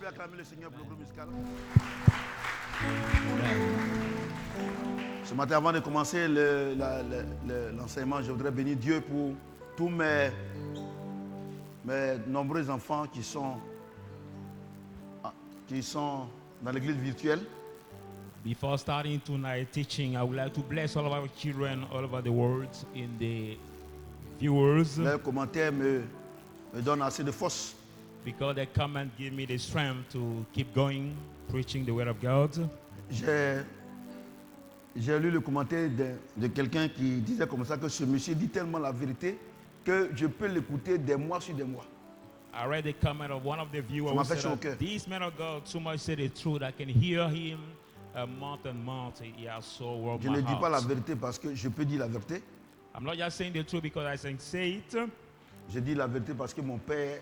peut acclamer le Seigneur pour le groupe musical. Ce matin, avant de commencer l'enseignement, je voudrais bénir Dieu pour tous mes nombreux enfants qui sont dans l'église virtuelle. Before starting tonight's teaching, I would like to bless all of our children all over the world in the viewers. Leurs commentaires me donnent assez de force. Because they come and give me the strength to keep going, preaching the word of God. J'ai lu le commentaire de quelqu'un qui disait comme ça que ce monsieur dit tellement la vérité que je peux l'écouter des mois sur des mois. I read the comment of one of the viewers Ça m'a who fait said choquer. that this man of God so much said the truth. I can hear him month and month. He has so warmed Je my ne dis pas la heart. vérité parce que je peux dire la vérité. I'm not just saying the truth because I can say it. Je dis la vérité parce que mon père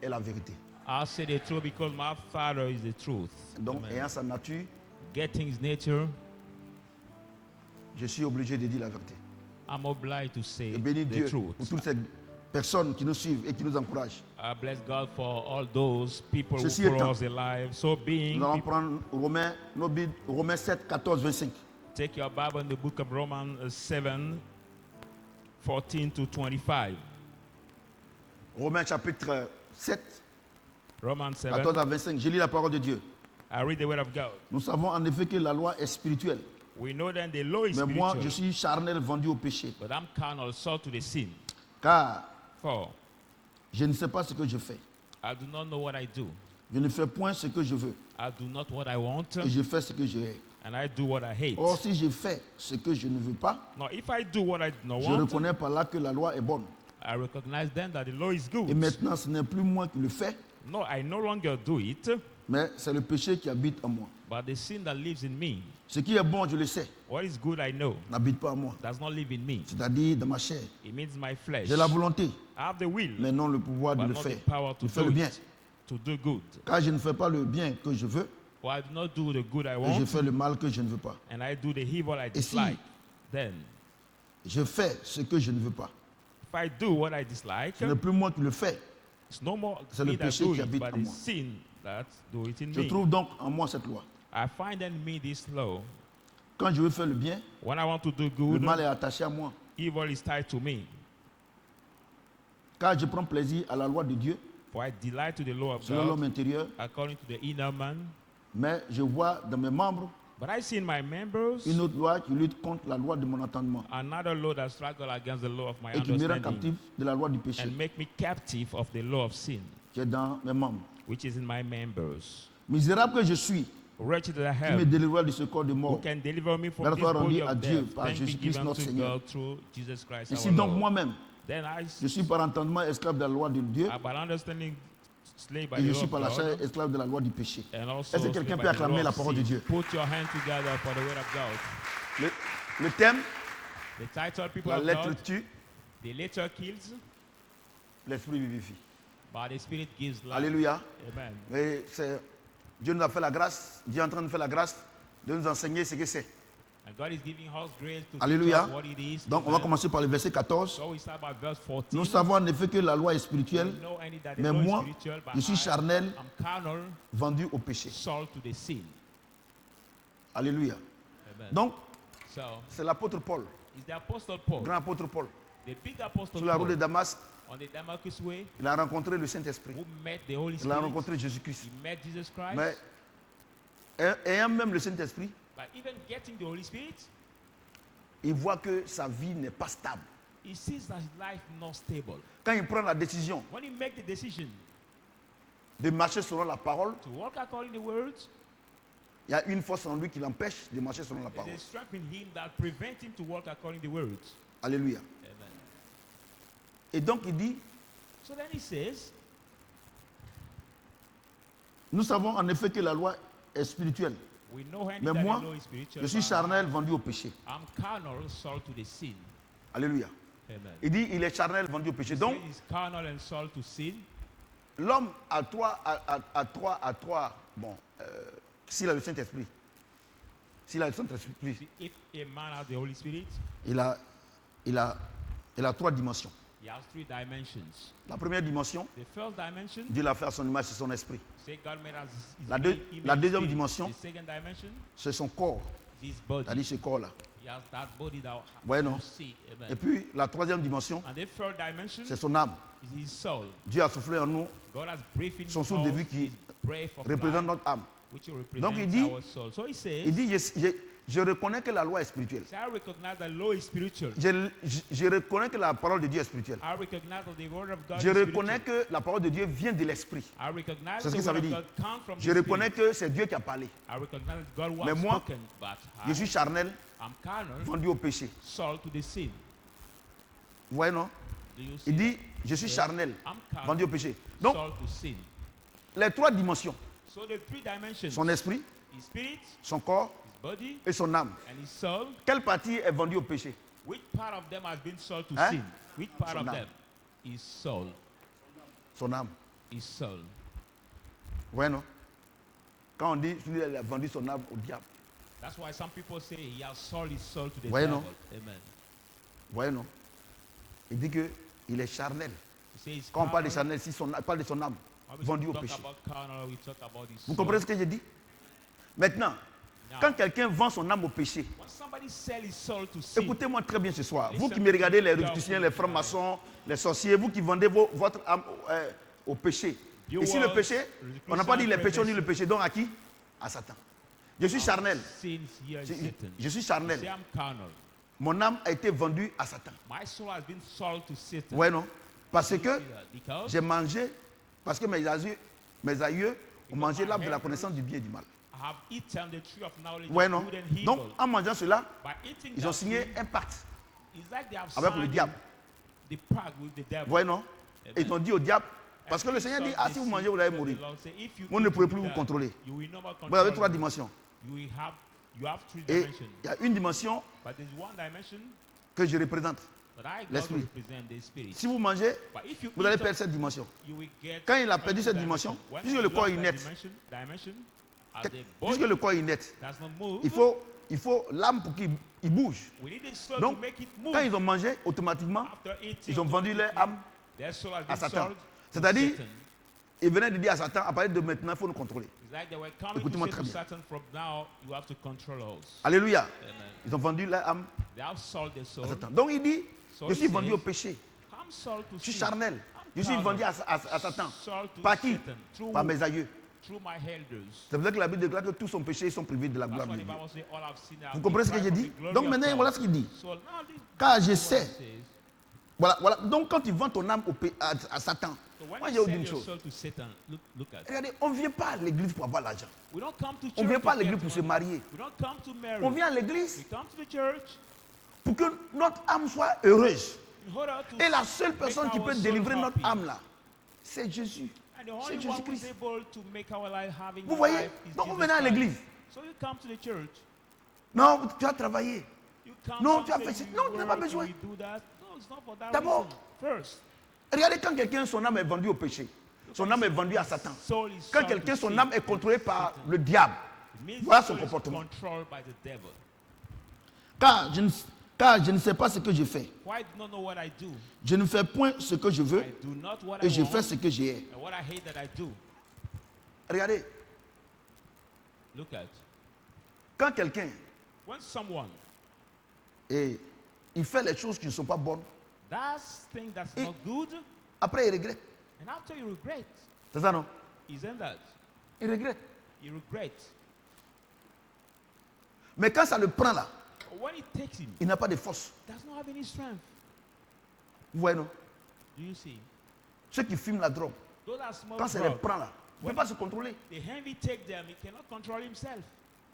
est la vérité. I say the truth because my father is the truth. Donc, Amen. ayant sa nature, Getting his nature, je suis obligé de dire la vérité. I'm obliged to say Et bénis the Dieu truth. pour toutes ces personnes qui nous suivent et qui nous encouragent. I bless God for all those people who Ceci follow étant, us alive. So being, Nous allons prendre Romains 7, 14, 25. take your Bible in the book of Romans 7, 14 to 25. Romains chapitre 7, Romans 7, 14 à 25. Je lis la parole de Dieu. I read the word of God. Nous savons en effet que la loi est spirituelle. We know that the law is Mais moi, je spiritual, suis charnel vendu au péché. but I'm carnal, sold to the sin. Car For je ne sais pas ce que je fais. I do not know what I do. Je ne fais point ce que je veux. I do not what I want, Et je fais ce que je hais. and I do what I hate. Or, si je fais ce que je ne veux pas, Now, if I do what I do not je want, reconnais par là que la loi est bonne. I recognize then that the law is Et good. maintenant, ce n'est plus moi qui le fais, No, I no longer do it, mais c'est le péché qui habite en moi. but the sin that lives in me. Ce qui est bon, je le sais, What is good, I know, n'habite pas en moi. does not live in me. C'est-à-dire dans ma chair. It means my flesh. J'ai la volonté, I have the will, mais non le pouvoir de but le not faire. the power to Je fais do le bien. it, to do good. Car je ne fais pas le bien que je veux, For I do not do the good I et je want, fais le mal que je ne veux pas. and I do the evil I Et si- dislike. Then, Je fais ce que je ne veux pas. if I do what I dislike, Ce n'est plus moi qui le fais. it's no more c'est le me that péché do qui it, habite but en the moi. sin that do it in Je me. trouve donc en moi cette loi. I find in me this law. Quand je veux faire le bien, When I want to do le good, mal est attaché à moi. evil is tied to me. Car je prends plaisir à la loi de Dieu, For I delight to the law of selon l'homme God, intérieur, according to the inner man. mais je vois dans mes membres But I see in my members une autre loi qui lutte contre la loi de mon entendement another law that struggle against the law of my et qui me rend understanding captif de la loi du péché and make me captive of the law of sin, qui est dans mes membres. which is in my members. Misérable que je suis, Wretched that I qui me am, délivrera de ce corps de who mort. can deliver me from Gloire this soit body rendue à of Dieu death. par Thanks be Jésus-Christ given notre to Seigneur. God through Jesus Christ Ici our donc Lord. moi-même, Then je suis par entendement esclave de la loi de Dieu by understanding slave by et je the suis law par la of chair God, esclave de la loi du péché. and also Est-ce que quelqu'un slave peut by the acclamer law la of parole de sin. Dieu? Put your hand together for the word of God. Le thème, The title, people la of lettre God, tue, the letter kills, l'esprit vivifie. but the spirit gives life. Alléluia. Amen. Et Dieu nous a fait la grâce, Dieu est en train de faire la grâce de nous enseigner ce que c'est. And God is giving us grace to Alléluia. teach us what it is. Donc on va Amen. commencer par le verset 14. So we start by verse 14. Nous savons en effet que la loi est We spirituelle, know any that the mais law is moi, spiritual, but je suis charnel, I'm carnal, vendu au péché. sold to the sin. Alléluia. Amen. Donc, So c'est l'apôtre Paul, it's the apostle Paul, grand apôtre Paul. the big apostle Sur la route de Paul, Damas, on the Damascus way, il a rencontré le Saint-Esprit. who met the Holy Il a Spirit. rencontré Jésus-Christ. He met Jesus Christ. Mais ayant même le Saint-Esprit, But even getting the Holy Spirit, il voit que sa vie n'est pas stable. he sees that his life not stable. Quand il prend la décision When he make the decision de marcher selon la parole, to walk according to the words, il y a une force en lui qui l'empêche de marcher selon la there's parole. a strength in him that prevents him to walk according to the words. Alléluia. Amen. Et donc il dit, So then he says, nous savons en effet que la loi est spirituelle. we know any Mais that moi, the law is spiritual, je suis but charnel vendu au péché. I'm carnal, sold to the sin. Alléluia. Amen. Il dit, il est charnel vendu au péché. Donc, He is carnal and sold to sin. l'homme a trois, bon, s'il a le Saint-Esprit, If a man has the Holy Spirit, il a trois dimensions. He has three dimensions. La première dimension, The first dimension, Dieu l'a fait à son image, c'est son esprit. say God made us his La image, deuxième spirit. dimension, The second dimension, c'est son corps, his body. c'est-à-dire ce corps-là. He has that body that Ouais, non? you see. Amen. Et puis, la troisième dimension, And the third dimension c'est son âme. is his soul. Dieu a soufflé en nous God has breathed in son souffle de vie us qui his breath of représente life, notre âme. which represents Donc, il dit- our soul. So he says, Il dit, je reconnais que la loi est spirituelle. I recognize that law is spiritual. Je reconnais que la parole de Dieu est spirituelle. I recognize that the word of God Je is reconnais spiritual. que la parole de Dieu vient de l'esprit. I recognize C'est ce the que ça word veut of dire. God comes from Je the reconnais spirit. que c'est Dieu qui a parlé. I recognize that God who Mais has moi, spoken, but Je suis charnel, I'm carnal, vendu au péché. sold to the sin. Vous voyez, non? Do you see Il that? dit, je suis charnel, I'm carnal, vendu au péché. Donc, sold to sin. les trois dimensions, So the three dimensions, son esprit, his spirit, son corps his body, et son âme. and his soul, Quelle partie est vendue au péché? which part of them has been sold to Hein? sin? Which part Son of âme. them? His soul. Son âme. His soul. Vous voyez, non? Quand on dit, celui-là, il a vendu son âme au diable. That's why some people say he has sold his soul to the Voyez, devil. non? Amen. Vous voyez, non? Il dit qu'il est charnel. He says he's Quand on parle de carnal. charnel, si on parle de son âme, When we vendu au talk péché. about carnal, we talk about his Vous soul. comprenez ce que j'ai dit? Maintenant, Now, quand quelqu'un vend son âme au péché, when somebody sells his soul to sin, écoutez-moi très bien ce soir. Vous Listen qui me regardez, les to me républicains, les carefully francs-maçons, les sorciers, vous qui vendez votre âme au péché. You Ici, le was péché, on n'a pas dit les Christian péchés, on dit le péché. Donc à qui? À Satan. Je suis charnel. sin here is Je, Satan. je suis You say charnel. I'm carnal. Mon âme a été vendue à Satan. My soul has been sold to Satan. Ouais, non? Parce You que see that? Because j'ai mangé, parce que mes aïeux ont mangé l'arbre de la connaissance du bien et du mal. I have eaten the tree of knowledge Ouais, of non? good and evil. Donc, en mangeant cela, By eating ils ont that signé tree, un pacte it's like they have avec le signed diable. the pact with the devil. Ouais, non? Et ils ont dit au diable, parce que le Seigneur dit, ah, si vous mangez, vous allez mourir. Vous ne pouvez plus vous contrôler. Vous avez trois dimensions. You have three Et dimensions. il y a une dimension But there's one dimension que je représente. that I got to L'esprit. represent the spirit. Si vous mangez, But if you vous allez eat perdre cette dimension. you will get Quand il a perdu cette dimension. dimension, When puisque you le corps lost est that net, dimension, as the puisque body le corps est net, does not move, il faut l'âme pour qu'il bouge. we need the soul Donc, to make it move. quand ils ont mangé, automatiquement, After eating, ils ont vendu leur âme their soul has à been Satan. sold to C'est-à-dire, Satan. ils venaient de dire à Satan, à partir de maintenant, il faut nous contrôler. It's like they were coming Écoutez-moi to say to très bien. Satan, from now, you have to control us. Alléluia. Amen. Ils ont vendu leur âme They have sold their soul. à Satan. Donc il dit, So je he suis vendu says, au péché. I'm sold to Je suis sin. charnel. I'm Je suis carnal. vendu à Satan. Sold to Par qui? Satan. Through Par who? mes aïeux. Through my elders. C'est pour ça que la Bible déclare que tous sont péchés et sont privés de la That's gloire why de the Dieu. Bible says, all have sinned and Vous been comprenez ce que j'ai deprived of dit? the glory Donc of maintenant, God. voilà ce qu'il dit. So now this Car je is what sais. it says. Voilà. Donc quand tu vends ton âme à Satan, So when moi you j'ai sell une your chose. soul to Satan, look at it. Regardez, on ne vient pas à l'église pour avoir l'argent. We don't come to church On ne vient pas à to l'église get pour se money. marier. We don't come to marry. On vient à l'église We come to the church pour que notre âme soit heureuse. in order to Et la seule make personne qui our peut soul délivrer notre happy. âme là, c'est Jésus. And the C'est only one who is Jésus-Christ. able to make our life having Vous voyez? life is Donc vous Jesus venez à Christ. l'église. So you come to the church. Non, tu as travaillé. You come Non, some tu as say fait ça. you Non, tu n'as pas work, besoin. you do that. No, it's not for that D'abord, reason. First, Regardez quand quelqu'un, son âme est vendue au péché. Son âme est vendue à Satan. soul is Quand sold quelqu'un, to son sin. âme est contrôlée par le diable. It means Voilà the son soul is comportement. controlled by the devil. Car je ne sais pas ce que je fais. Why do not know what I do? Je ne fais point ce que je veux I do not what et I je want, fais ce que j'ai. and what I hate that I do. Regardez, Look at quand quelqu'un when someone il fait les choses qui ne sont pas bonnes, does things that's Et- not good, après il regrette. and after you regret, C'est ça non? isn't that? Il regrette. You regret. Mais quand ça le prend là, But when it takes him, il n'a pas de force. does not have any strength. Vous voyez non? Do you see? Ceux qui fument la drogue, Those are small quand ça les drugs. prend là, il ne peut pas se contrôler. The heavy take them, he cannot control himself.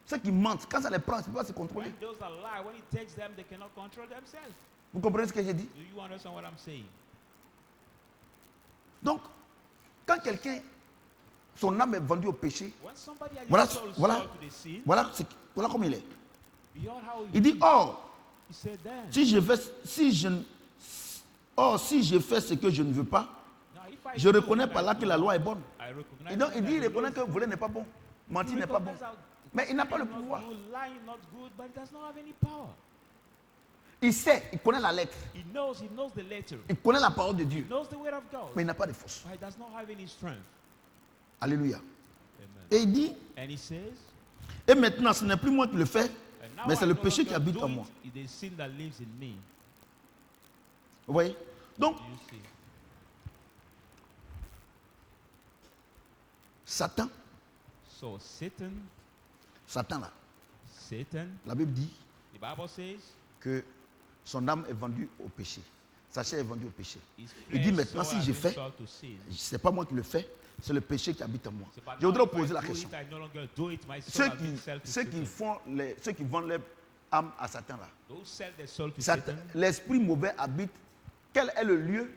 Ceux qui mentent, quand ça les prend, il ne peut pas se contrôler. When those are lie, when he takes them, they cannot control themselves. Vous comprenez ce que j'ai dit? Do you understand what I'm saying? Donc, quand quelqu'un, son âme est vendue au péché, When somebody has Voilà- his soul voilà. sold to the sin, voilà, voilà comme il est. behold how Il dit, oh, he said then. si je fais ce que je ne veux pas, Now, if I je do reconnais what par I là que la do, loi est bonne. I recognize Et donc, il that dit, il the reconnaît law que voler n'est pas bon, is- mentir n'est pas bon. recognize that Mais il n'a pas le not pouvoir. good, lying not good, but it does not have any power. Il sait, il connaît la lettre, He knows the letter. il connaît la parole de He Dieu, knows the word of God. mais il n'a pas de force. But he does not have any strength. Alléluia. Amen. Et il dit, And he says, et maintenant, ce n'est plus moi qui le fais, and now mais c'est I le no péché qui longer habite do en moi. it, it is sin that lives in me. Vous voyez? Donc, Do you see? Satan, So Satan là, Satan, la Bible dit the Bible says, que son âme est vendue au péché. Sa chair est vendue au péché. his Il dit flesh maintenant, soul si has je been fais, sold to sin. ce n'est pas moi qui le fais, c'est le péché qui habite en moi. So, but Je voudrais now if I poser la do question. it, I no longer do it, my soul Ceux has been sold to ceux qui Satan. vendent leur âme à Satan là, Those sell their soul to Satan, Satan. l'esprit mauvais habite. Quel est le lieu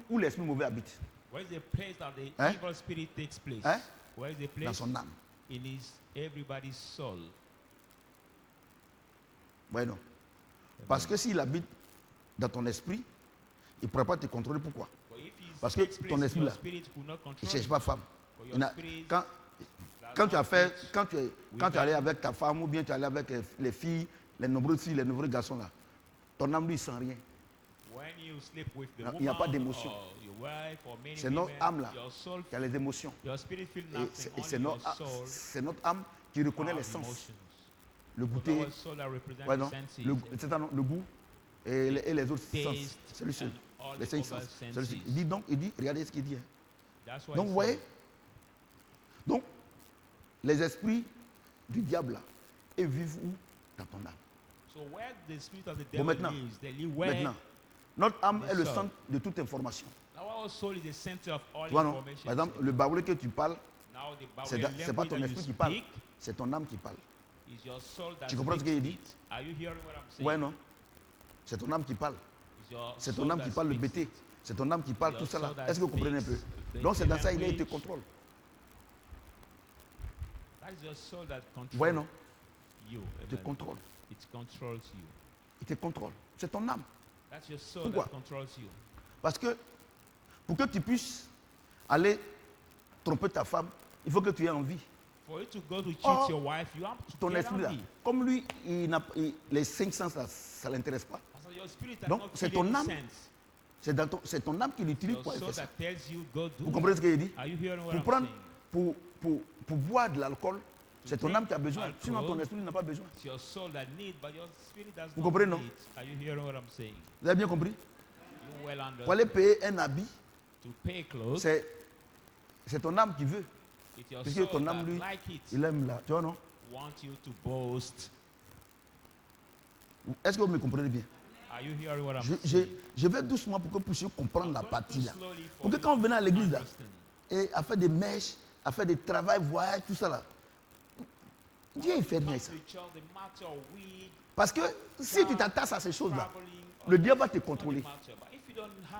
où l'esprit mauvais habite? Where is the place that the Hein? evil spirit takes place? Hein? Where is the Dans place? son âme. In his everybody's soul. Ouais, non. Parce que s'il habite dans ton esprit, il ne pourra pas te contrôler. Pourquoi? But if he Parce que takes place ton in esprit your là, spirit could not il ne control cherche you. pas femme. For Il your n'a- spirit quand tu as fait, quand tu es allé avec ta femme ou bien tu es allé avec les filles, les nombreuses filles, les nombreux garçons là, ton âme lui sent rien. when you sleep with the Il n'y a pas woman d'émotion. or your wife or many C'est notre women, âme là your soul, qui a les émotions. your spirit feel Et nothing, c'est only your notre, soul c'est notre âme qui reconnaît have les sens. emotions. Le It's goûter, our soul that represents ouais, the non, senses, le goût et les autres sens. taste, C'est lui seul. and all Les the cinq other sens. C'est lui seul. senses. Il dit, regardez ce qu'il dit. Hein. That's why Donc, it vous voyez, says, donc, les esprits du diable là, ils vivent où? Dans ton âme. so where the spirit of the Bon, devil maintenant, lives, they live where Maintenant, notre âme the est le soul. centre de toute information. our soul is the center of all Tu vois, non? information. Par exemple, le baoulé que tu parles, Now the c'est Babylonian pas ton language esprit that qui you parle, speak c'est ton âme qui parle. is your soul that Tu comprends ce speaks qu'il dit? it. Are you hearing what I'm saying? Ouais, non? C'est ton âme qui parle. It's your C'est soul ton âme that qui parle le speaks BT. it. C'est ton âme qui parle Your tout ça là. soul that Est-ce que vous comprenez un peu? speaks the Donc c'est dans ça il te language. contrôle. That is your soul that controls Ouais, non? you. Il te Amen. contrôle. It controls you. Il te contrôle. C'est ton âme. That's your soul Pourquoi? that controls you. Parce que pour que tu puisses aller tromper ta femme, il faut que tu aies envie. For you to go to cheat Or, your wife, you have to Ton get esprit là, envy. comme lui, les cinq sens là, ça ne l'intéresse pas. So your spirit has Donc, not c'est feel ton any âme sense. C'est ton âme qui l'utilise Your pour soul faire ça. that tells you go do Vous it. comprenez ce qu'il dit? Are you hearing what Pour I'm prendre, saying? pour boire de l'alcool, c'est ton drink âme qui a besoin. alcohol. Sinon, ton esprit n'a pas besoin. It's your soul that need, but your spirit does Vous not comprenez, non? need. Are you hearing what I'm saying? Vous avez bien compris? You well Pour aller understand. payer un habit, To pay clothes, c'est ton âme qui veut. it's your Parce soul que ton âme, that lui, like it. il aime là. Tu vois, non? Want you to boast. Est-ce que vous me comprenez bien? Are you hearing what I'm Je, saying? je vais doucement pour que vous puissiez comprendre la Going partie too là. slowly for Pour que you quand on venait à to l'église là, understand. et à faire des mèches, à faire des travaux, voyages, tout ça là, Dieu il fait rien ça. Parce que si tu t'attaches à ces choses là, le diable va te contrôler.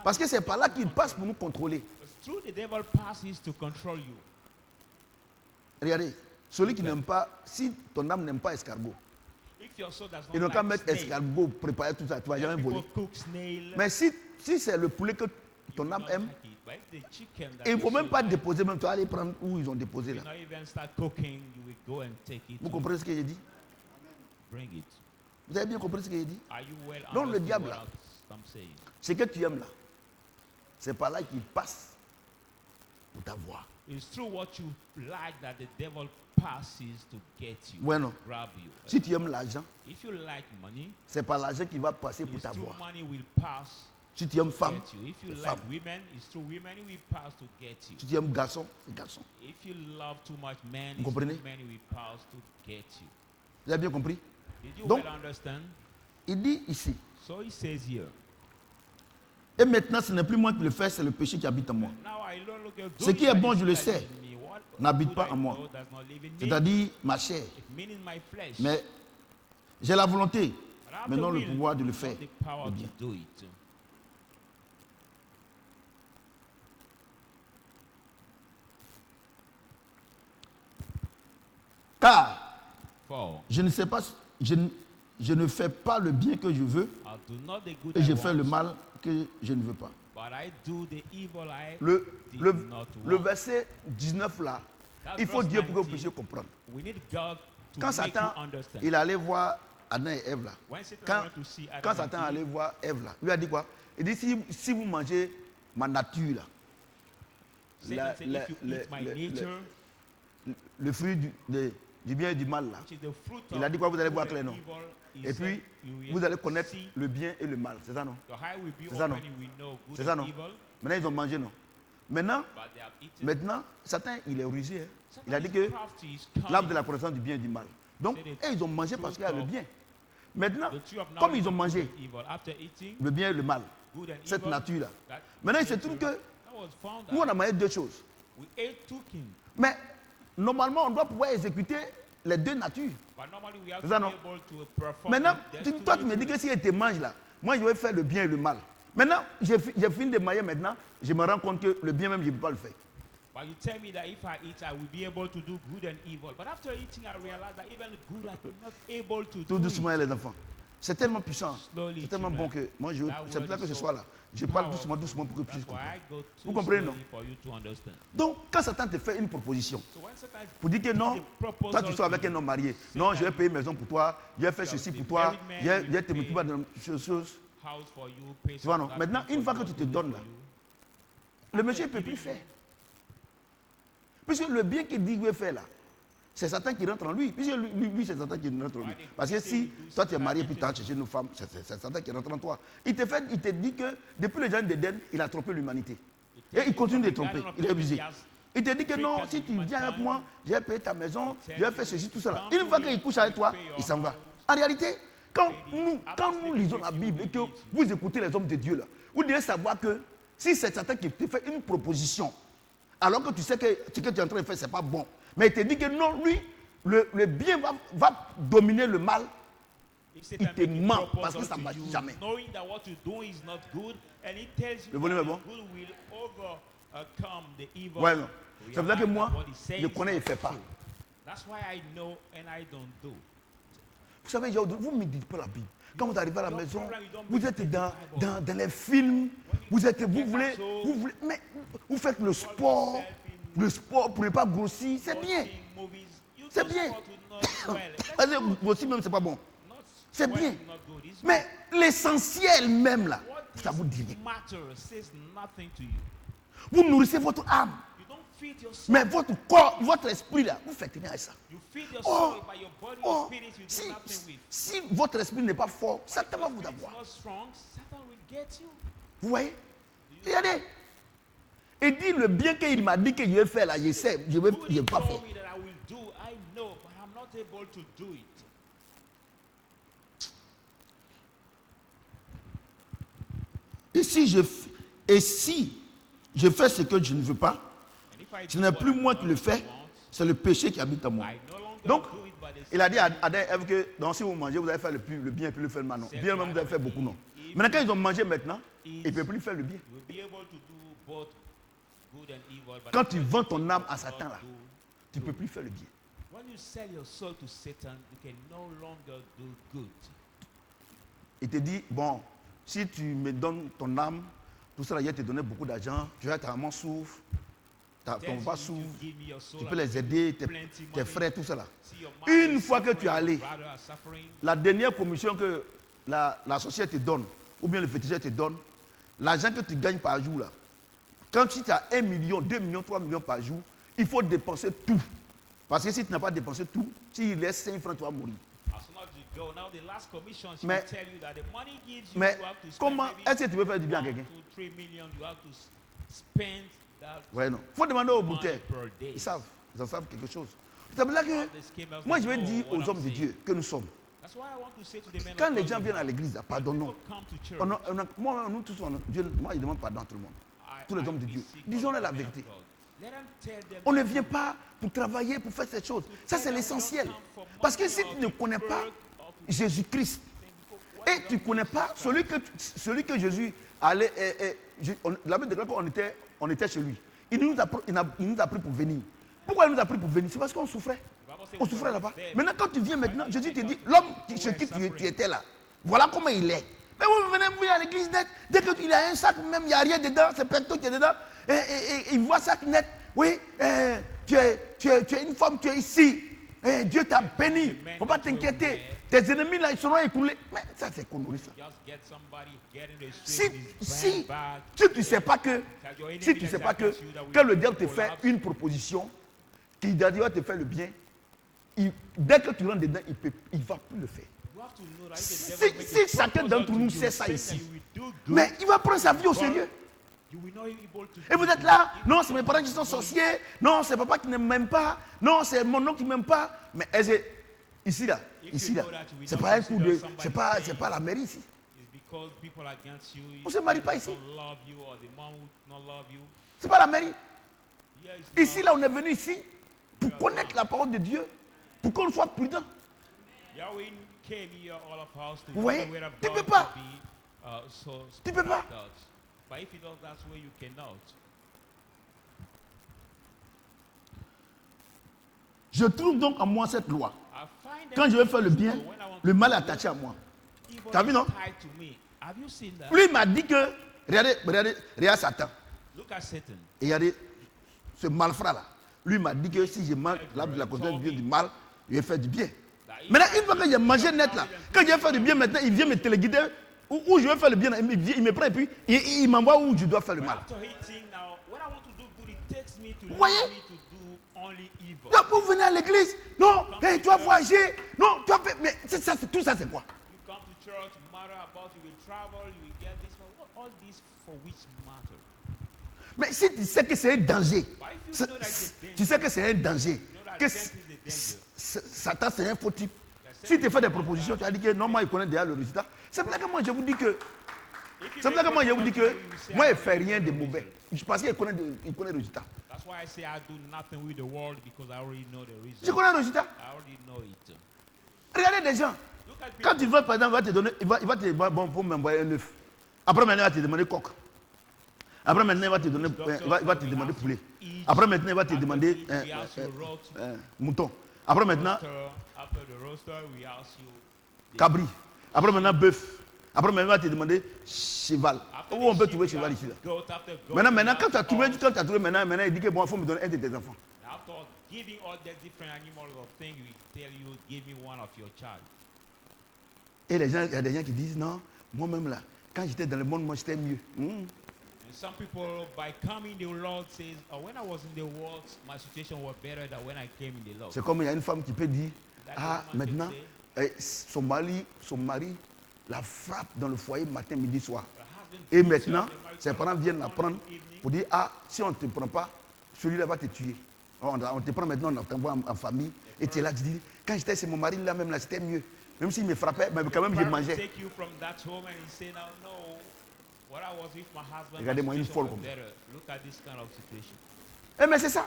Parce que c'est par là qu'il passe pour nous contrôler. Regardez, celui qui n'aime pas, si ton âme n'aime pas escargot, il n'a qu'à mettre escargot, préparer tout ça, tu ne vas jamais voler. Mais si c'est le poulet que ton âme aime, il ne faut même pas déposer, même tu vas aller prendre où ils ont déposé là. Vous comprenez ce que j'ai dit? Vous avez bien compris ce que j'ai dit? Donc le diable là, c'est que tu aimes là, c'est par là qu'il passe pour t'avoir. It's through what you like that the devil passes to get you, Bueno, grab you. si tu aimes l'argent, If you like money, c'est par l'argent qu'il va passer pour it's through t'avoir. money will pass Si tu aimes to femme, get you. If you c'est like femme. women, it's through women it will pass to get you. Si tu aimes garçon, c'est garçon. If you love too much men, Vous it's comprenez? through men it will pass to get you. Vous avez bien compris? Did you Donc- well understand? Il dit ici, So he says here. et maintenant ce n'est plus moi qui le fais, c'est le péché qui habite en moi. Now I no longer do Ce it, qui est but bon, it's je le that sais, in me. What n'habite good pas I en moi. know does not live in me. C'est-à-dire ma chair. It means in my flesh. Mais j'ai la volonté, But I have mais the non le will, pouvoir de le not faire. the power le bien. to do it. Car For je ne sais pas, je ne fais pas le bien que je veux I do not the good et I je fais want, le mal que je ne veux pas. but I do the evil I Le did not want. verset 19 là, That's il faut verse Dieu pour que vous 19. puissiez comprendre. We need God to Quand make Satan, you understand. il allait voir Adam et Ève là, When Satan quand, went to see Adam quand and Satan Eve, allait voir Ève là, il lui a dit quoi? Il dit si vous mangez ma nature là, Satan said, if you eat my nature, le fruit du bien et du mal là, which is the fruit il a dit quoi? Vous allez voir clair, non? evil, he Et said, puis, you will vous allez connaître see le bien et le mal, c'est ça non? your eye will be C'est ça, non? open, you will know good C'est ça and non? evil, Maintenant ils ont mangé non? Maintenant, but they have eaten. Satan il est rusé. Hein? Satan Il a dit is que crafty, he's l'arbre de cunning. la connaissance du bien et du mal. Donc, C'est des ils ont mangé parce qu'il y a le fruits bien. Maintenant, The tree of comme knowledge ils ont of mangé good and evil, after eating le bien et le mal, good and cette evil, nature-là, that maintenant il se nature, trouve que that was found nous on a out. mangé deux choses. We ate two kings, Mais normalement, on doit pouvoir exécuter les deux natures. but normally we have C'est to ça, be non? able to perform Maintenant, with toi tu me dis que si je te mange là, moi je vais faire le bien et le mal. Maintenant, j'ai fini de manger maintenant, je me rends compte que le bien même, je ne peux pas le faire. But you tell me that if I eat, I will be able to do good and evil. But after eating, I realize that even good, I'm not able to Tout do doucement it. les enfants. C'est tellement puissant, Slowly, c'est tellement bon children. que moi, That c'est pour ça word que is ce so soir là, je parle powerful. doucement, doucement pour que tu That's puisses why comprendre. I go Vous too comprenez, slowly non? for you to understand. Donc, quand Satan te fait une proposition, So when Satan pour dire que non, gives a proposal toi tu sois avec to un you, homme marié, non, je vais payer maison pour toi, je vais faire You ceci are pour the toi, married man, je vais you te pay. m'occuper de choses. house for you, pay Tu vois, some non? other Maintenant, people une fois for que you, tu te do it donnes for là, you. le monsieur ne peut plus faire. Puisque le bien qu'il dit qu'il veut faire là, c'est Satan qui rentre en lui. Puisque lui c'est Satan qui rentre en lui. Parce que si toi tu es marié puis tu as cherché une femme, c'est Satan qui rentre en toi. Il te dit que depuis le jardin d'Éden, il a trompé l'humanité. Et il continue de tromper. Il est rusé. Il te dit que non, si tu viens avec moi, je vais payer ta maison, je vais faire ceci, tout ça. Une fois qu'il couche avec toi, il s'en va. En réalité, quand nous lisons la Bible et que vous écoutez les hommes de Dieu là, vous devez savoir que si c'est Satan qui te fait une proposition, alors que tu sais que ce que tu es en train de faire, ce n'est pas bon, mais il te dit que non, lui, le bien va dominer le mal, If il Satan te make a ment proposal parce que ça ne to marche you, jamais. knowing that what you're doing is not good, and he tells you Le volume that est bon? the good will overcome the evil. Ouais, non. C'est pour ça que Realize moi, that what he says je connais et is je ne fais not pas. true. That's why I know and I don't do. Vous savez, vous ne méditez pas la Bible. Quand vous arrivez à la maison, vous êtes dans les films, vous voulez, mais vous faites le sport pour ne pas grossir, c'est bien. C'est bien. Parce que grossir même, c'est pas bon. C'est bien. Mais l'essentiel même là, ça vous dit rien. Vous nourrissez votre âme. Mais votre corps, votre esprit là, vous faites rien avec ça. Si votre esprit n'est pas fort, Satan va vous avoir. Vous voyez? Regardez. Il dit le bien qu'il m'a dit que je vais faire là, je sais, je ne vais pas faire. Et si je fais ce que je ne veux pas, ce n'est plus moi qui le fais, c'est le péché qui habite en moi. Donc, il a dit à Adam et Ève que donc, si vous mangez, vous allez faire le bien et puis le faire le mal. Non. Bien même, vous allez faire beaucoup, non. Maintenant, quand ils ont mangé maintenant, ils ne peuvent plus faire le bien. Quand tu vends ton âme à Satan, là, tu ne peux plus faire le bien. Il te dit, bon, si tu me donnes ton âme, tout ça, là, je vais te donner beaucoup d'argent, tu vas être vraiment souffre, ton papa souffre, tu peux les aider, tes frères, tout ça là. Une fois que tu es allé, la dernière commission que la société te donne, ou bien le féticheur te donne, l'argent que tu gagnes par jour là, quand tu as 1 million, 2 millions, 3 millions par jour, il faut dépenser tout. Parce que si tu n'as pas dépensé tout, s'il laisse 5 francs, tu vas mourir. Mais comment est-ce que tu veux faire du bien à quelqu'un? Ouais, non. Il faut demander aux bouteilles. Ils en savent quelque chose. C'est pour ça que moi je vais dire aux hommes de Dieu que nous sommes. Quand les gens viennent à l'église, pardonnons. Moi, nous tous, moi je demande pardon à tout le monde. Tous les hommes de Dieu. Disons-leur la vérité. On ne vient pas pour travailler, pour faire cette chose. Ça, c'est l'essentiel. Parce que si tu ne connais pas Jésus-Christ, et tu ne connais pas celui que Jésus allait... la Bible déclare qu'on était chez lui. Il nous a pris pour venir. Pourquoi il nous a pris pour venir? C'est parce qu'on souffrait. On souffrait là-bas. Maintenant, quand tu viens maintenant, Jésus te dit, l'homme chez qui tu étais là, voilà comment il est. Mais vous venez à l'église net, dès qu'il a un sac, même il n'y a rien dedans, c'est pecto qui est dedans, et il voit sac net, oui, tu es une femme, tu es ici. Hey, Dieu t'a béni. Il ne faut pas t'inquiéter. Tes ennemis là, ils seront écoulés. Mais ça, c'est connerie ça. Si tu ne sais pas que, quand le diable te fait une proposition, qu'il va te faire le bien, dès que tu rentres dedans, il ne va plus le faire. Si chacun d'entre nous sait ça ici, mais il va prendre sa vie au sérieux. Et vous êtes là, non, c'est mes parents qui sont sorciers, non, c'est papa qui ne m'aime pas, non, c'est mon oncle qui ne m'aime pas. Mais ici là, c'est pas un coup de, c'est pas la mairie ici. On ne se marie pas ici. C'est pas la mairie. Ici là, on est venu ici pour connaître la parole de Dieu, pour qu'on soit prudent. Vous voyez, tu ne peux pas. Tu ne peux pas. Je trouve donc en moi cette loi. Quand je vais faire le bien, le mal est attaché à moi. Tu as vu, non? Lui m'a dit que, regardez Satan. Et regardez ce malfrat là. Lui m'a dit que si je mange la conscience du mal, je vais faire du bien. Maintenant, une fois que j'ai mangé net là, quand je vais faire du bien maintenant, il vient me téléguider. Où je vais faire le bien, il me prend et puis il m'envoie où je dois faire le mal. Vous voyez? Donc vous venez à l'église, non, hey, tu vas voyager, non, tu vas faire, mais tout ça c'est quoi? Mais si tu sais que c'est un danger, tu sais que c'est un danger, que Satan c'est un faux type. Si tu fais des propositions, tu as dit que non, moi il connaît déjà le résultat. C'est pour ça que moi je vous dis que, moi je ne fais rien de mauvais. Parce qu'il connaît le résultat. Je connais le résultat. Regardez des gens. Quand tu veux, par exemple, il va te dire, bon, pour m'envoyer un œuf. Après maintenant, il va te demander coq. Après maintenant, il va te demander poulet. Après maintenant, il va te demander mouton. Après maintenant, cabri. Après maintenant, bœuf. Après maintenant, il va te demander cheval. Où on peut trouver cheval ici là? Maintenant, quand tu as trouvé, maintenant, il dit que bon, il faut me donner un de tes enfants. Et les gens, il y a des gens qui disent non, moi-même là, quand j'étais dans le monde, moi j'étais mieux. Some people, by coming the Lord, says, oh, when I was in the world, my situation was better than when I came in the Lord. C'est comme il y a une femme qui peut dire, maintenant, son mari la frappe dans le foyer matin, midi, soir. Et maintenant, ses parents viennent la prendre pour dire, si on ne te prend pas, celui-là va te tuer. On te prend maintenant, on t'envoie en famille. Et tu es là, tu dis, quand j'étais chez mon mari, là même, là, c'était mieux. Même s'il me frappait, mais quand même, je mangeais. Regardez-moi une folle comme ça. Mais c'est ça.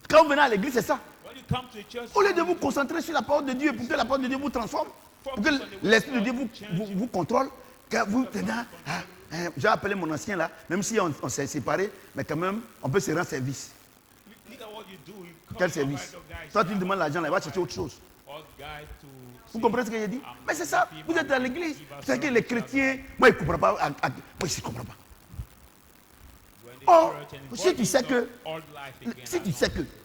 Quand vous venez à l'église, c'est ça. Au lieu de vous concentrer sur la parole de Dieu, pour que la parole de Dieu vous transforme, pour que l'Esprit de Dieu vous contrôle, que vous, j'ai appelé mon ancien là, même si on s'est séparés, mais quand même, on peut se rendre service. Quel service? Toi, tu lui demandes l'argent, là, il va chercher autre chose. Vous comprenez ce que j'ai dit? Mais c'est ça, vous êtes dans l'église. C'est que les chrétiens, moi, ils ne comprennent pas. Moi, je ne comprends pas. Oh, si tu sais que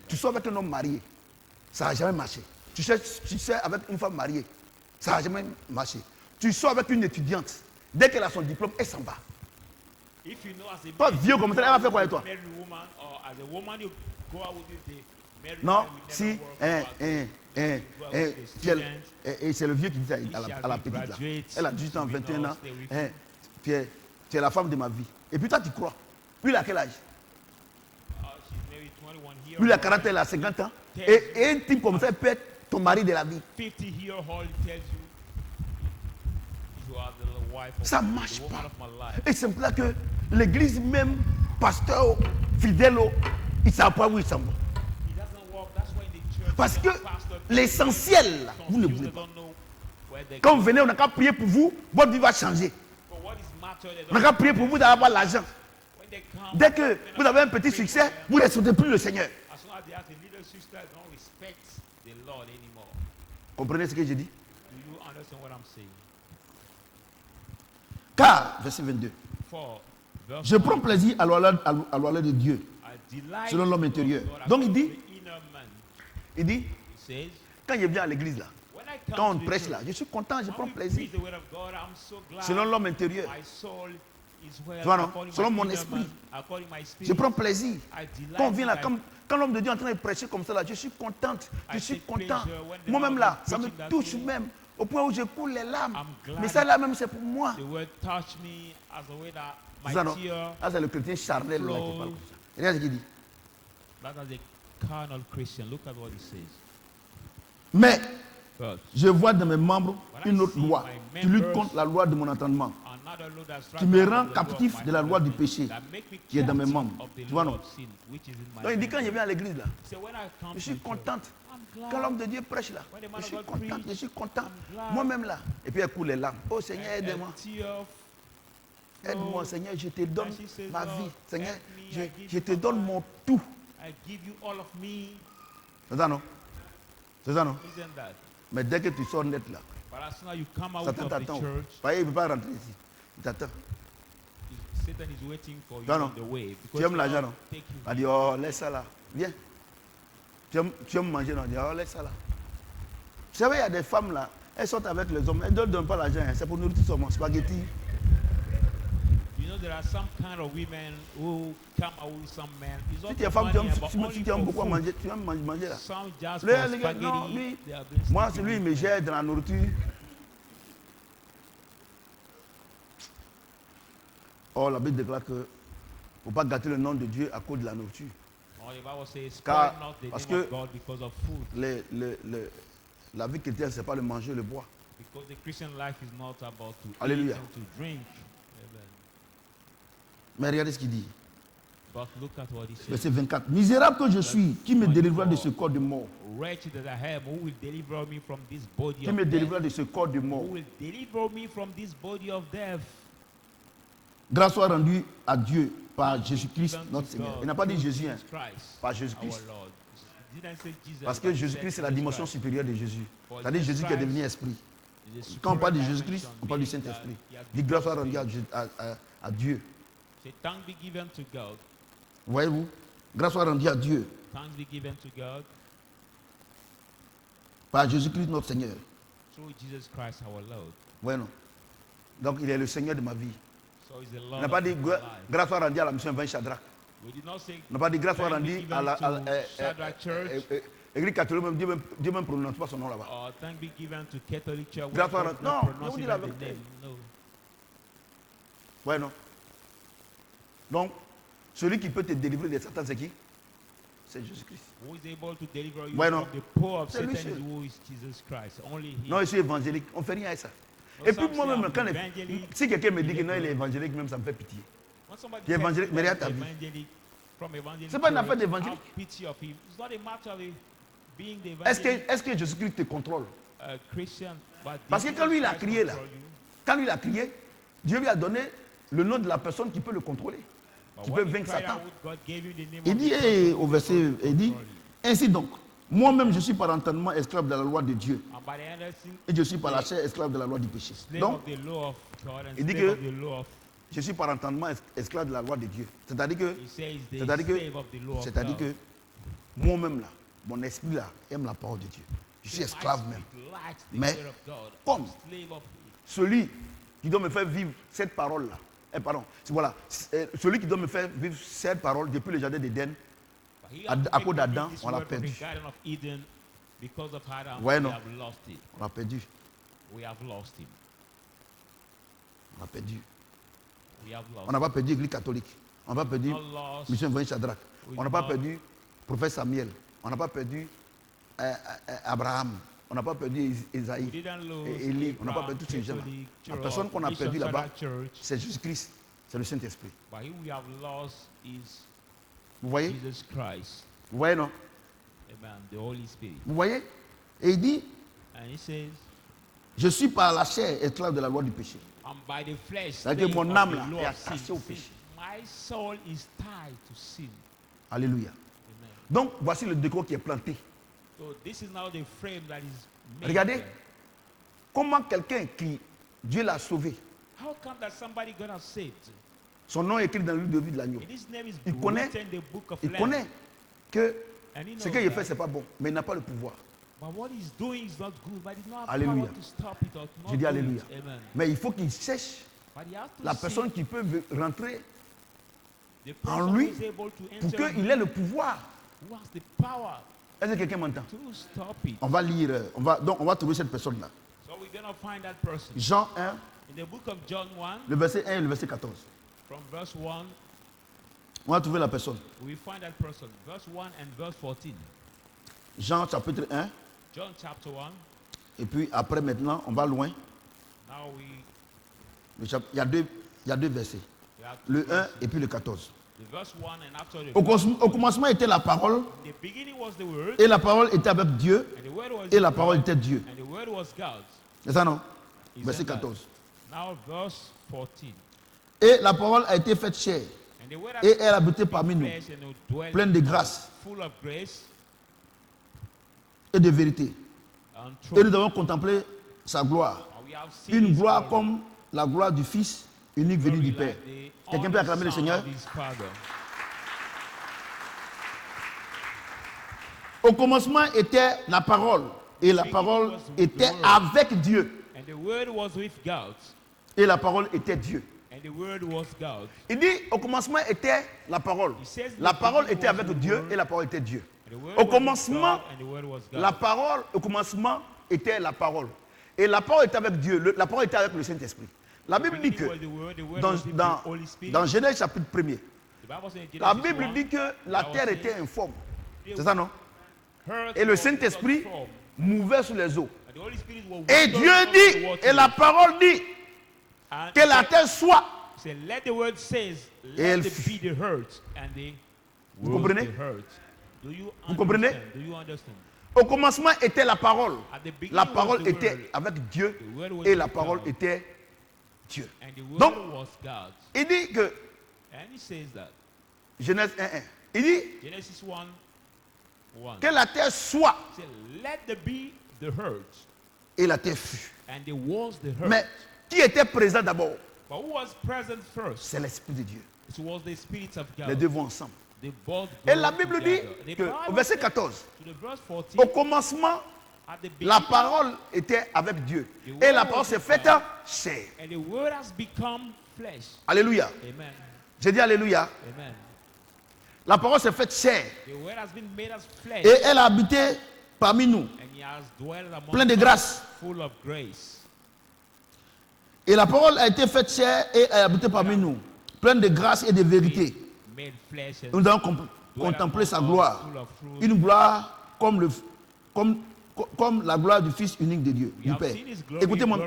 tu sors avec un homme marié, ça n'a jamais marché. Tu sais avec une femme mariée, ça n'a jamais marché. Tu sors avec une étudiante, dès qu'elle a son diplôme, elle s'en va. Toi, vieux comme ça, elle va faire quoi avec toi? Non, si, c'est le vieux qui dit ça à la petite là. Elle a 18 ans, 21 ans. Tu es la femme de ma vie. Et puis toi, tu crois. Lui, il a quel âge? Lui, il a 40 ans, il a 50 ans. Et un type comme ça peut être ton mari de la vie. Ça ne marche pas. Et c'est pour ça que l'église même, pasteur, fidèle, il ne savent pas où il s'en va. Parce que l'essentiel, vous ne voulez pas. Quand vous venez, on n'a qu'à prier pour vous, votre vie va changer. On n'a qu'à prier pour vous d'avoir l'argent. Dès que vous avez un petit succès, vous ne respectez plus le Seigneur. Comprenez ce que j'ai dit? Car, verset 22, je prends plaisir à l'oiseau de Dieu, selon l'homme intérieur. Donc il dit, Il dit, quand je viens à l'église là, quand on prêche là, je suis content, je prends plaisir. Selon l'homme intérieur. Tu vois, non? Selon mon esprit. Je prends plaisir. Quand on vient là, quand l'homme de Dieu est en train de prêcher comme ça là, je suis contente. Je suis content. Moi-même là, ça me touche même. Au point où je coule les larmes. Mais ça là même, c'est pour moi. Ça, non? Ah, c'est le chrétien charnel là qui parle. Regarde ce qu'il dit. Mais je vois dans mes membres une autre loi qui lutte contre la loi de mon entendement, qui me rend captif de la loi du péché qui est dans mes membres. Tu vois, non? Donc il dit, quand je viens à l'église là, je suis contente. Quand l'homme de Dieu prêche là, je suis contente, je suis content. Moi-même là. Et puis elle coule les larmes. Oh Seigneur, aide-moi. Aide-moi, Seigneur, je te donne ma vie. Seigneur, je te donne mon tout. C'est ça, non? C'est ça, non? Mais dès que tu sors net là, Satan t'attend. Il ne peut pas rentrer ici. Il t'attend. Non. Tu aimes l'argent, non? Il dit, oh, laisse ça là. Viens. Tu aimes manger, non? Il dit, oh, laisse ça là. Vous savez, il y a des femmes là, elles sortent avec les hommes, elles ne donnent pas l'argent, c'est pour nourrir seulement spaghetti. There are some kind of women who come out with some men. Si tu es femme, tu aimes beaucoup manger, tu aimes manger là. Some just for spaghetti. Non, lui, moi, c'est lui, il me gère dans la nourriture. Or, la Bible déclare que ne faut pas gâter le nom de Dieu à cause de la nourriture. Car, parce que la vie chrétienne, ce n'est pas le manger et le boire. Alléluia. Mais regardez ce qu'il dit. Verset 24. Misérable que je suis, qui me délivrera de ce corps de mort? Qui me délivrera de ce corps de mort? Grâce soit rendue à Dieu par Jésus-Christ, notre Seigneur. Il n'a pas dit Jésus, hein, par Jésus-Christ. Parce que Jésus-Christ, c'est la dimension supérieure de Jésus. C'est-à-dire Jésus qui est devenu esprit. Quand on parle de Jésus-Christ, on parle du Saint-Esprit. Il dit grâce soit rendue à Dieu. Voyez-vous? Grâce soit rendue à Dieu. Par Jésus-Christ notre Seigneur. Voyez, non? Donc il est le Seigneur de ma vie. On n'a pas dit grâce soit rendue à la mission 20 Shadrach. On n'a pas dit grâce soit rendue à l'église catholique, Dieu même prononce pas son nom là-bas. Grâce soit rendue. Non, on dit la vérité. Ouais, non? Donc, celui qui peut te délivrer de Satan, c'est qui? C'est Jésus-Christ. Ouais, non? C'est lui seul. Non, je suis évangélique. On ne fait rien à ça. Et puis moi-même, si quelqu'un me dit que non, il est évangélique, même ça me fait pitié. Il est évangélique, mais regarde ta vie. Ce n'est pas une affaire d'évangélique. Est-ce que Jésus-Christ te contrôle? Parce que quand lui il a crié là, Dieu lui a donné le nom de la personne qui peut le contrôler, qui peut vaincre Satan. Il dit au verset, il dit, ainsi donc, moi-même je suis par entendement esclave de la loi de Dieu. Et je suis par la chair esclave de la loi du péché. Donc, il dit que je suis par entendement esclave de la loi de Dieu. C'est-à-dire que moi-même là, mon esprit là, aime la parole de Dieu. Je suis esclave même. Mais comme celui qui doit me faire vivre cette parole-là, voilà, celui qui doit me faire vivre cette parole depuis le jardin d'Éden, à cause d'Adam, on l'a perdu. Ouais, non. On l'a perdu. On l'a perdu. On n'a pas perdu l'Église catholique. On n'a pas perdu Mission 20 Shadrach. On n'a pas perdu prophète Samuel. On n'a pas perdu Abraham. On n'a pas perdu Isaïe et Élie. On n'a pas perdu tous ces gens-là. La personne qu'on a perdue là-bas, c'est Jésus-Christ. C'est le Saint-Esprit. Vous voyez? Vous voyez, non? Vous voyez? Et il dit, je suis par la chair esclave de la loi du péché. C'est-à-dire que mon âme là est attachée au péché. Alléluia. Donc, voici le décor qui est planté. Regardez comment quelqu'un qui Dieu l'a sauvé, son nom est écrit dans le livre de vie de l'agneau. Il connaît que Ce qu'il fait, ce n'est pas bon, mais il n'a pas le pouvoir. Alléluia. Je dis Alléluia. Mais il faut qu'il cherche la personne qui peut rentrer en lui pour qu'il ait le pouvoir. Est-ce que quelqu'un m'entend? On va lire, donc on va trouver cette personne-là. Jean 1, le verset 1 et le verset 14. On va trouver la personne. Jean chapitre 1. Et puis après maintenant, on va loin. Il y a deux versets. Le 1 et puis le 14. Au commencement était la parole. Et la parole était avec Dieu. Et la parole était Dieu. C'est ça, non? Verset 14. Et la parole a été faite chair. Et elle a habité parmi nous, pleine de grâce et de vérité. Et nous avons contemplé sa gloire. Une gloire comme la gloire du Fils unique venu du Père. Quelqu'un peut acclamer le Seigneur? Au commencement était la parole. Et la parole était avec Dieu. Et la parole était Dieu. Il dit au commencement était la parole. La parole était avec Dieu et la parole était Dieu. Au commencement, la parole, au commencement était la parole. Et la parole était avec Dieu. La parole était avec le Saint-Esprit. La Bible dit que dans Genèse chapitre 1er, la Bible dit que la terre était informe. C'est ça, non? Et le Saint-Esprit mouvait sur les eaux. Et Dieu dit, et la parole dit, que la terre soit. Et elle fut. Vous comprenez? Vous comprenez? Au commencement était la parole. La parole était avec Dieu et la parole était Dieu. Donc, il dit que Genèse 1:1. Il dit que la terre soit. Et la terre fut. Mais qui était présent d'abord? C'est l'Esprit de Dieu. Les deux vont ensemble. Et la Bible dit que, au verset 14, au commencement, la parole était avec Dieu. Et la parole s'est faite chair. Alléluia. J'ai dit Alléluia. La parole s'est faite chair. Et elle a habité parmi nous, plein de grâce. Et la parole a été faite chair et a habité parmi nous, pleine de grâce et de vérité. Nous avons contemplé sa gloire. Une gloire comme la gloire du Fils unique de Dieu, du Père. Écoutez-moi,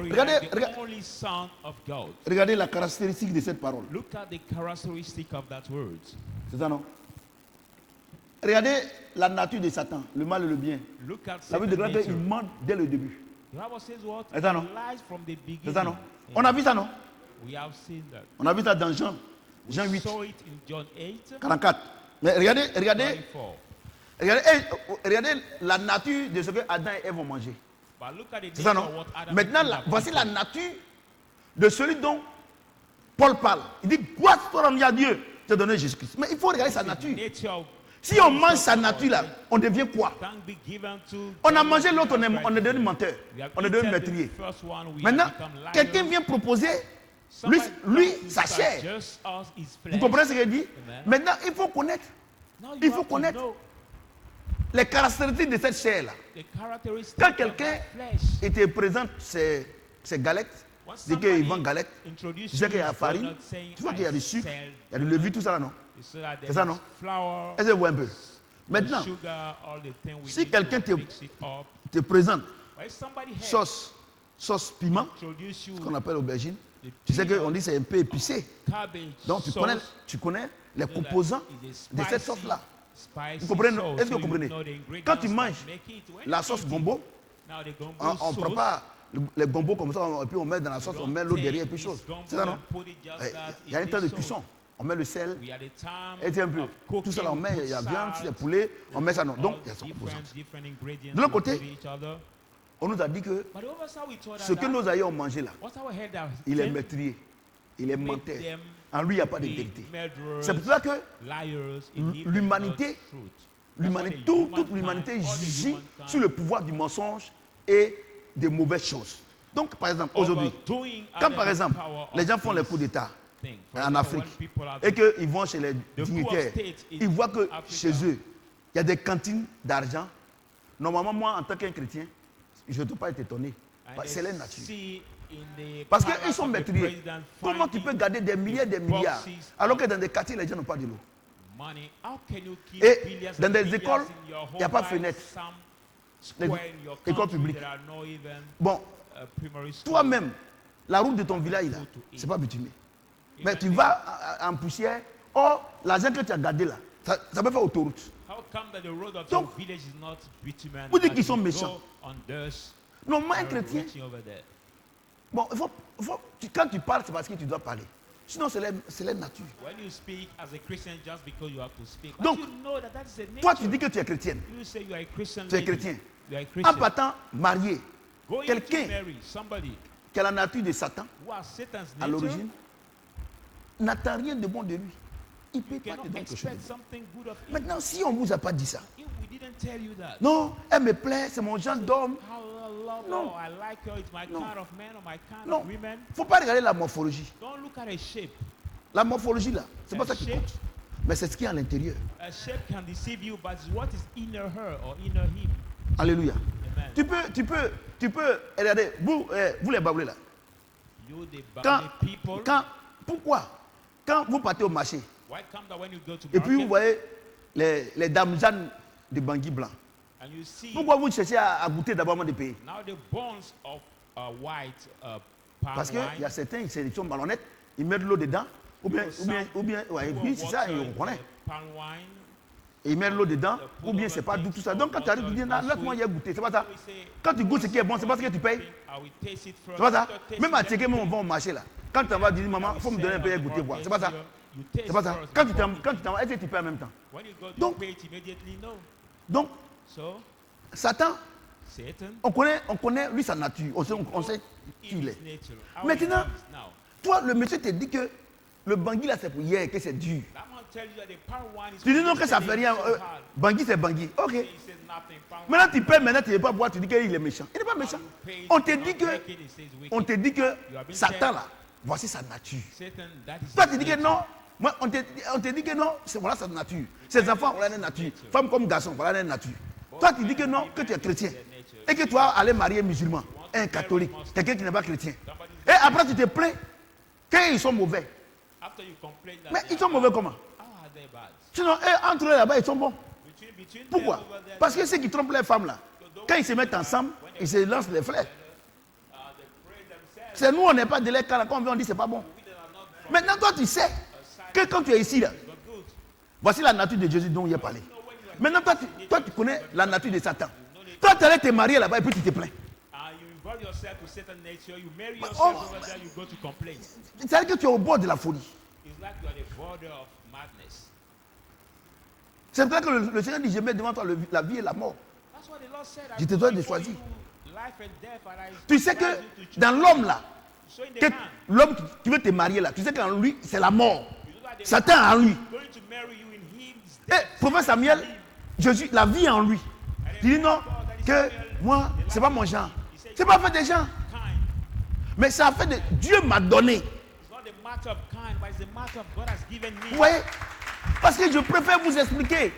regardez la caractéristique de cette parole. C'est ça, non? Regardez la nature de Satan, le mal et le bien. La Bible déclare qu'il ment dès le début. C'est ça, non? C'est ça, non? On a vu ça, non? On a vu ça dans Jean 8, 44. Mais regardez la nature de ce que Adam et Ève ont mangé. C'est ça, non? Maintenant, voici la nature de celui dont Paul parle. Il dit, gloire soit rendue à Dieu, te donner Jésus-Christ. Mais il faut regarder sa nature. Si on mange sa nature là, on devient quoi? On a mangé l'autre, on est devenu menteur. On est devenu meurtrier. Maintenant, quelqu'un vient proposer lui sa chair. Vous comprenez ce qu'il dit? Maintenant, il faut connaître. Il faut connaître les caractéristiques de cette chair là. Quand quelqu'un te présente ses galettes, dit qu'il vend galettes, tu sais qu'il y a la farine, tu vois qu'il y a du sucre, il y a du levure, tout ça là, non? C'est ça, non? Est-ce que vous voyez un peu? Maintenant, si quelqu'un te présente sauce piment, ce qu'on appelle aubergine, tu sais qu'on dit c'est un peu épicé. Donc tu connais les composants de cette sauce-là. Vous comprenez? Est-ce que vous comprenez? Quand tu manges la sauce gombo, on prépare les gombos comme ça, et puis on met dans la sauce, on met l'eau derrière et puis chose. C'est ça, non? Il y a un temps de cuisson. On met le sel, et un peu. Tout ça là, on met, il y a viande, il y a poulet, on met ça, non. Donc, il y a son composant. De l'autre côté, on nous a dit que ce que nos aïeux ont mangé là, il est meurtrier, il est menteur. En lui, il n'y a pas d'intégrité. C'est pour ça que l'humanité l'humanité, toute l'humanité gît sur le pouvoir du mensonge et des mauvaises choses. Donc, par exemple, aujourd'hui, quand par exemple, les gens font les coups d'État en Afrique et qu'ils vont chez les dignitaires, ils voient que chez eux, il y a des cantines d'argent. Normalement, moi, en tant qu'un chrétien, je ne dois pas être étonné. C'est leur nature. Parce qu'ils sont meurtriers. Comment tu peux garder des milliers et des milliards alors que dans des quartiers, les gens n'ont pas de l'eau? Et dans des écoles, il n'y a pas de fenêtre. Les écoles publiques. Bon, toi-même, la route de ton village, là, ce n'est pas bitumé. Mais tu vas en poussière. Or, l'argent que tu as gardé là, ça peut faire autoroute. Donc, vous dites qu'ils sont méchants. Non, moi, un chrétien. Bon, quand tu parles, c'est parce que tu dois parler. Sinon, c'est la nature. Donc, toi, tu dis que tu es chrétienne. Tu es chrétien. En partant marié, quelqu'un qui a la nature de Satan, à l'origine, n'attend rien de bon de lui. Il peut pas te donner quelque chose. Maintenant, si on ne vous a pas dit ça, non, elle me plaît, c'est mon genre d'homme. Non. Non. Il ne faut pas regarder la morphologie. La morphologie, là, c'est pas ça qui compte. Mais c'est ce qui est à l'intérieur. Alléluia. Tu peux, regardez, vous les bablés là. Pourquoi? Quand vous partez au marché, et puis vous voyez les dames Jeanne de Bangui blanc. Pourquoi vous cherchez à goûter d'abord de payer? Parce qu'il y a certains qui sont malhonnêtes, ils mettent de l'eau dedans, ou bien, ouais, oui, c'est ça, on connaît. Et ils mettent l'eau dedans, ou bien c'est pas doux tout ça. Donc quand tu arrives, tu dis, laisse-moi y goûter, c'est pas ça. Quand tu goûtes ce qui est bon, c'est pas ce que tu payes. C'est pas ça. Même à checker, même on va au marché là. Quand tu vas dire, maman, il faut me donner un peu à goûter, voir. C'est pas ça. C'est pas ça. Quand tu t'en vas, est-ce que tu payes en même temps? Donc, Satan, on connaît lui sa nature, on sait qui il est. Maintenant, toi, le monsieur te dit que le Bangui là c'est pour hier, que c'est dur. Tu dis non que ça fait rien. Bangui c'est Bangui. Ok. Maintenant tu payes, maintenant tu ne veux pas boire, tu dis qu'il est méchant. Il n'est pas méchant. On te dit que Satan là, voici sa nature. Toi tu dis que non. Moi, on te dit que non, voilà sa nature. Ses enfants, voilà la nature. Femme comme garçon, voilà la nature. Toi, tu dis que non, que tu es chrétien. Et que tu vas aller marier un musulman, un catholique, quelqu'un qui n'est pas chrétien. Et après, tu te plains qu'ils sont mauvais. Mais ils sont mauvais comment? Sinon, entre eux là-bas, ils sont bons. Pourquoi? Parce que ceux qui trompent les femmes là, quand ils se mettent ensemble, ils se lancent les fleurs. C'est nous, on n'est pas de l'air quand on dit c'est pas bon. Maintenant, toi, tu sais que quand tu es ici, là, voici la nature de Jésus dont il a parlé. Maintenant, toi, tu connais la nature de Satan. Toi, tu allais te marier là-bas et puis tu te plains. C'est-à-dire que tu es au bord de la folie. C'est vrai que le Seigneur dit, je mets devant toi la vie et la mort. Je te dois de choisir. Tu sais que dans l'homme là, l'homme qui veut te marier là, tu sais qu'en lui, c'est la mort. Satan en lui. Et prophète Samuel, Jésus, la vie en lui. Il dit non, que moi, c'est pas mon genre. C'est pas fait des gens. Mais ça a fait de Dieu m'a donné. Vous voyez? Parce que je préfère vous expliquer.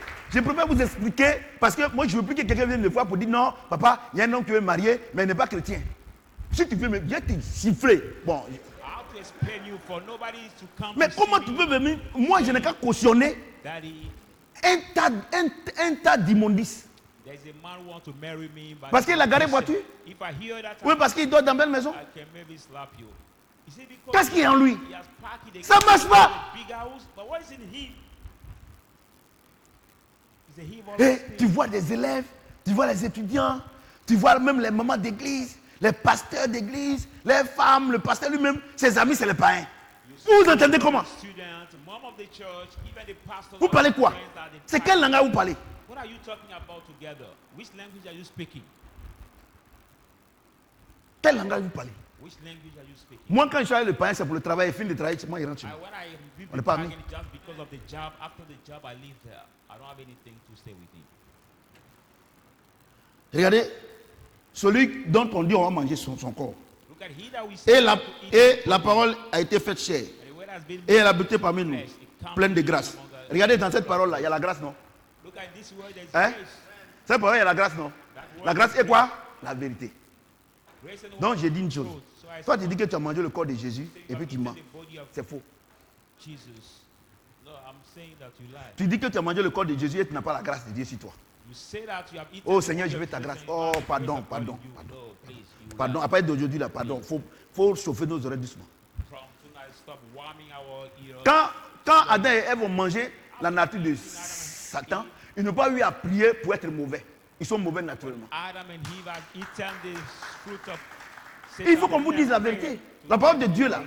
Parce que moi je veux plus que quelqu'un vienne me voir pour dire non, papa, il y a un homme qui veut me marier, mais il n'est pas chrétien. Si tu veux me bien te siffler. Bon. Mais comment tu peux venir? Moi je n'ai qu'à cautionner un tas d'immondices. Parce qu'il a garé voiture. Oui, parce qu'il dort dans belle maison. Qu'est-ce qu'il y a en lui? Ça ne marche pas. Et tu vois des élèves, tu vois les étudiants, tu vois même les mamans d'église, les pasteurs d'église, les femmes, le pasteur lui-même, ses amis, c'est les païens. Vous entendez comment? Vous parlez quoi? C'est quel langage vous parlez? Quel langage vous parlez? Moi, quand je suis allé le païen, c'est pour le travail. Il finit de travailler, moi, il rentre chez moi. On n'est pas amis. Regardez, celui dont on dit on va manger son corps. Et la parole a été faite chair. Et elle a habité parmi nous, pleine de grâce. Regardez dans cette parole-là, il y a la grâce, non? Hein? Cette parole, il y a la grâce, non? La grâce est quoi? La vérité. Donc j'ai dit une chose. Toi, tu dis que tu as mangé le corps de Jésus et puis tu mens. C'est faux. Tu dis que tu as mangé le corps de Jésus et tu n'as pas la grâce de Dieu sur toi. Oh Seigneur, je veux ta grâce. Oh, pardon. Pardon, à partir d'aujourd'hui, là, pardon. Faut chauffer nos oreilles doucement. Quand Adam et Ève ont mangé la nature de Satan, ils n'ont pas eu à prier pour être mauvais. Ils sont mauvais naturellement. Il faut qu'on vous dise la vérité. La parole de Dieu, là,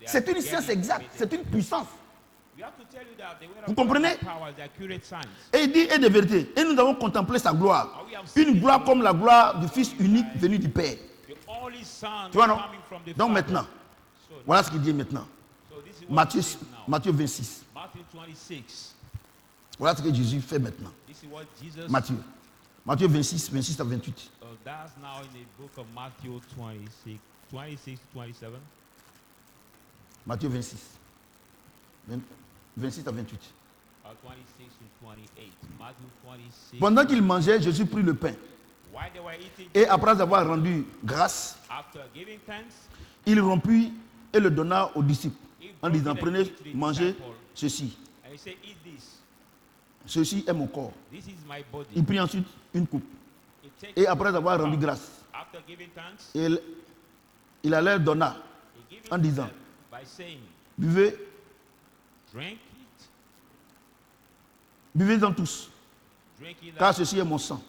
c'est une science exacte, c'est une puissance. Vous comprenez? Et il dit, et de vérité. Et nous avons contemplé sa gloire. Une gloire comme la gloire du Fils unique venu du Père. Tu vois, non? Donc maintenant, voilà ce qu'il dit maintenant. Matthieu 26. Voilà ce que Jésus fait maintenant. Matthieu 26, 26 à 28. Matthieu 26. 26 à 28. Pendant qu'il mangeait, Jésus prit le pain. Et après avoir rendu grâce, il rompit et le donna aux disciples en disant, prenez, mangez ceci. Ceci est mon corps. Il prit ensuite une coupe. Et après avoir rendu grâce, il leur donna en disant, buvez, buvez-en tous, car ceci est mon sang,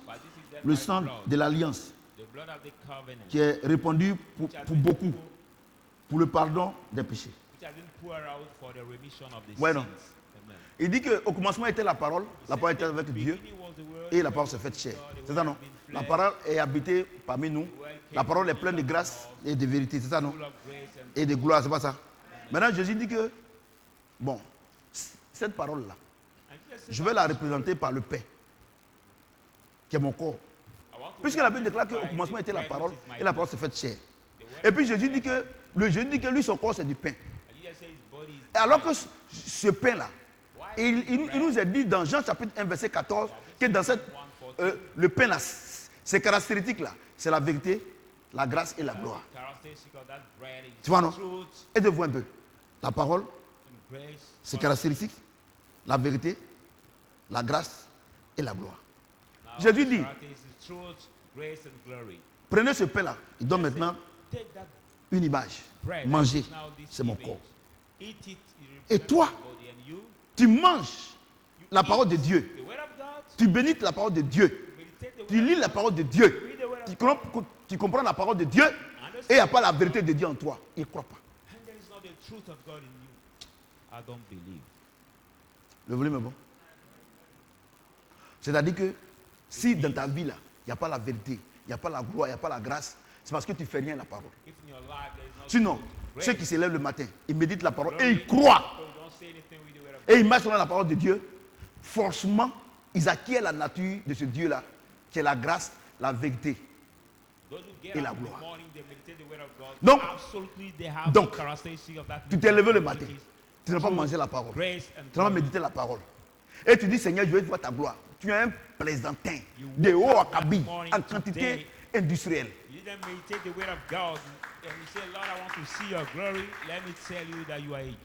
le sang de l'alliance, qui est répandu pour beaucoup, pour le pardon des péchés. Bueno. Il dit qu'au commencement était la parole était avec Dieu, et la parole s'est faite chair. C'est ça, non? La parole est habitée parmi nous, la parole est pleine de grâce et de vérité, c'est ça, non? Et de gloire, c'est pas ça? Maintenant, Jésus dit que, bon, cette parole-là, je vais la représenter par le pain, qui est mon corps. Puisque la Bible déclare qu'au commencement était la parole, et la parole s'est faite chair. Et puis Jésus dit que lui, son corps, c'est du pain. Et alors que ce pain-là, il nous a dit dans Jean chapitre 1, verset 14, que dans le pain-là, ces caractéristiques-là, c'est la vérité, la grâce et la gloire. Tu vois, non? Aidez-vous un peu. La parole, ses caractéristiques, la vérité, la grâce et la gloire. Jésus dit, prenez ce pain-là. Il donne maintenant une image. Mangez, c'est mon corps. Et toi, tu manges la parole de Dieu. Tu bénis la parole de Dieu. Tu lis la parole de Dieu. Tu comprends la parole de Dieu. Et il n'y a pas la vérité de Dieu en toi. Il ne croit pas. Le volume est bon. C'est-à-dire que si dans ta vie là, il n'y a pas la vérité, il n'y a pas la gloire, il n'y a pas la grâce, c'est parce que tu ne fais rien à la parole. Sinon, ceux qui se lèvent le matin, ils méditent la parole et ils croient. Et ils marchent selon la parole de Dieu. Forcément, ils acquièrent la nature de ce Dieu-là, qui est la grâce, la vérité et la gloire. Donc, tu t'es levé le matin. Tu n'as pas mangé la parole. Tu n'as pas médité la parole. Et tu dis, Seigneur, je veux voir ta gloire. Tu es un plaisantin de haut acabit en quantité industrielle.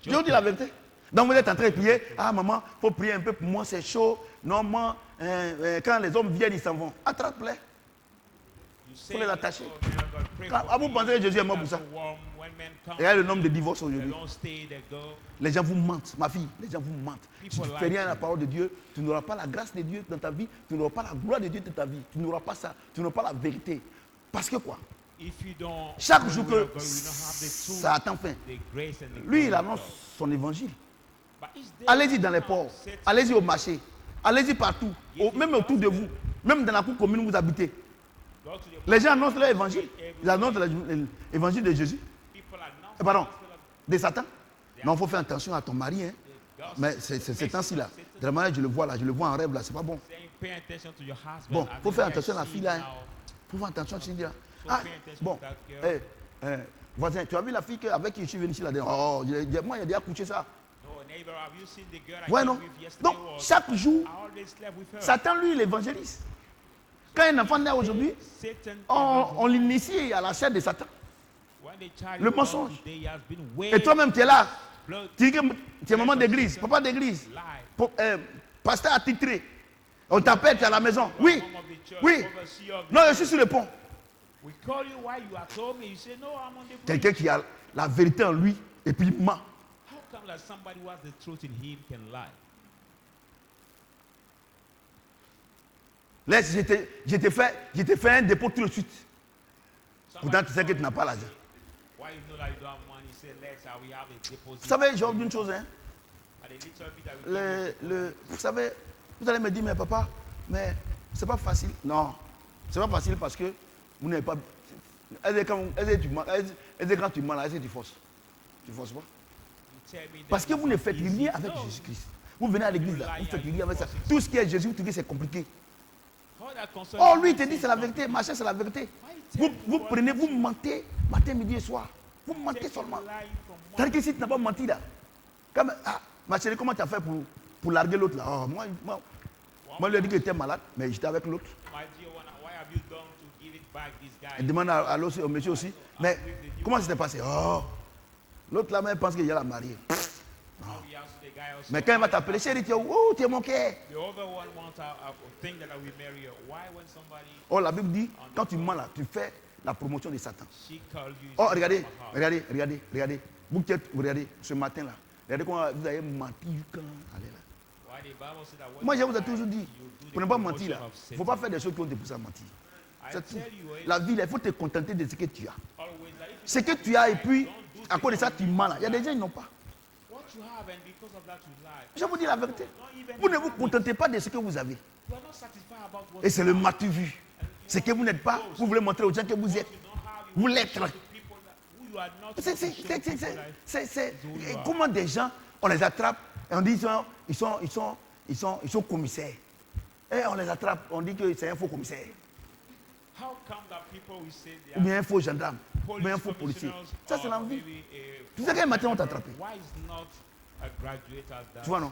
Je vous dis la vérité. Donc vous êtes en train de prier. Ah maman, il faut prier un peu pour moi, c'est chaud. Non, moi, quand les hommes viennent, ils s'en vont. Attrape-les. Il faut les attacher. Vous pensez que Jésus est mort pour ça? Regardez le nombre de divorces aujourd'hui. Les gens vous mentent, ma fille, les gens vous mentent. Si tu ne fais rien à la parole de Dieu, tu n'auras pas la grâce de Dieu dans ta vie, tu n'auras pas la gloire de Dieu dans ta vie, tu n'auras pas ça, tu n'auras pas la vérité. Parce que quoi? Chaque jour que ça attend fin, lui il annonce son évangile. Allez-y dans les ports, allez-y au marché, allez-y partout, même autour de vous, même dans la cour commune où vous habitez. Les gens annoncent leur évangile. Ils annoncent l'évangile de Jésus. Pardon, de Satan. Non, il faut faire attention à ton mari. Hein. Mais c'est ainsi là. Vraiment, je le vois là, je le vois en rêve là, c'est pas bon. Bon, il faut faire attention à la fille là. Il faut faire attention à la fille là. Ah, bon. Voisin, tu as vu la fille avec qui je suis venu ici là? Oh, moi, il a déjà couché ça. Ouais, non. Donc, chaque jour, Satan, lui, il évangélise. Quand un enfant naît aujourd'hui, on l'initie à la chair de Satan. Le mensonge. Et toi-même, tu es là. Tu dis que tu es maman d'église, papa d'église, pasteur attitré. On t'appelle, tu es à la maison. Oui, oui. Non, je suis sur le pont. Quelqu'un qui a la vérité en lui et puis il ment. Laisse, je t'ai fait un dépôt tout de suite. Pourtant, tu sais que tu n'as pas l'argent. Vous savez, j'ai oublié une chose. Hein? Vous savez, vous allez me dire, mais papa, mais c'est pas facile. Non, c'est pas facile parce que vous n'avez pas. Quand tu mens là, est-ce que tu forces? Tu ne forces pas. Parce que vous ne faites rien avec Jésus-Christ. Vous venez à l'église là, vous faites rien avec ça. Tout ce qui est Jésus, vous trouvez c'est compliqué. Oh, lui, il te dit c'est la vérité, machin, c'est la vérité. Vous prenez, vous mentez matin, midi et soir. Vous mentez seulement. C'est-à-dire que si tu n'as pas menti là, comme, ma chérie, comment tu as fait pour larguer l'autre là? Oh, moi, je lui ai dit que tu étais malade, mais j'étais avec l'autre. Elle demande à l'autre, au monsieur aussi, mais comment ça s'est passé? Oh, l'autre là, même pense qu'il y a la mariée. Mais quand il va t'appeler, chérie, tu es mon cœur. Oh, la Bible dit, quand tu mens là, tu fais la promotion de Satan. Oh, regardez. Vous regardez, ce matin là, regardez comment vous avez menti quand allez là. Moi, je vous ai toujours dit, pour ne pas mentir là, il ne faut pas faire des choses qui vont te pousser à mentir. C'est tout. La vie, il faut te contenter de ce que tu as. Ce que tu as et puis, à cause de ça, tu mens là. Il y a des gens qui n'ont pas. Je vous dis la vérité. Vous ne vous contentez pas de ce que vous avez. Et c'est le matu vu. Ce que vous n'êtes pas, vous voulez montrer aux gens que vous êtes. Vous l'êtes. C'est comment des gens, on les attrape et on dit ils sont commissaires. Et on les attrape, on dit que c'est un faux commissaire. Ou bien un faux gendarme, ou bien un faux policier. Ça, c'est l'envie. Tu sais quel matin on t'a attrapé? Tu vois, non?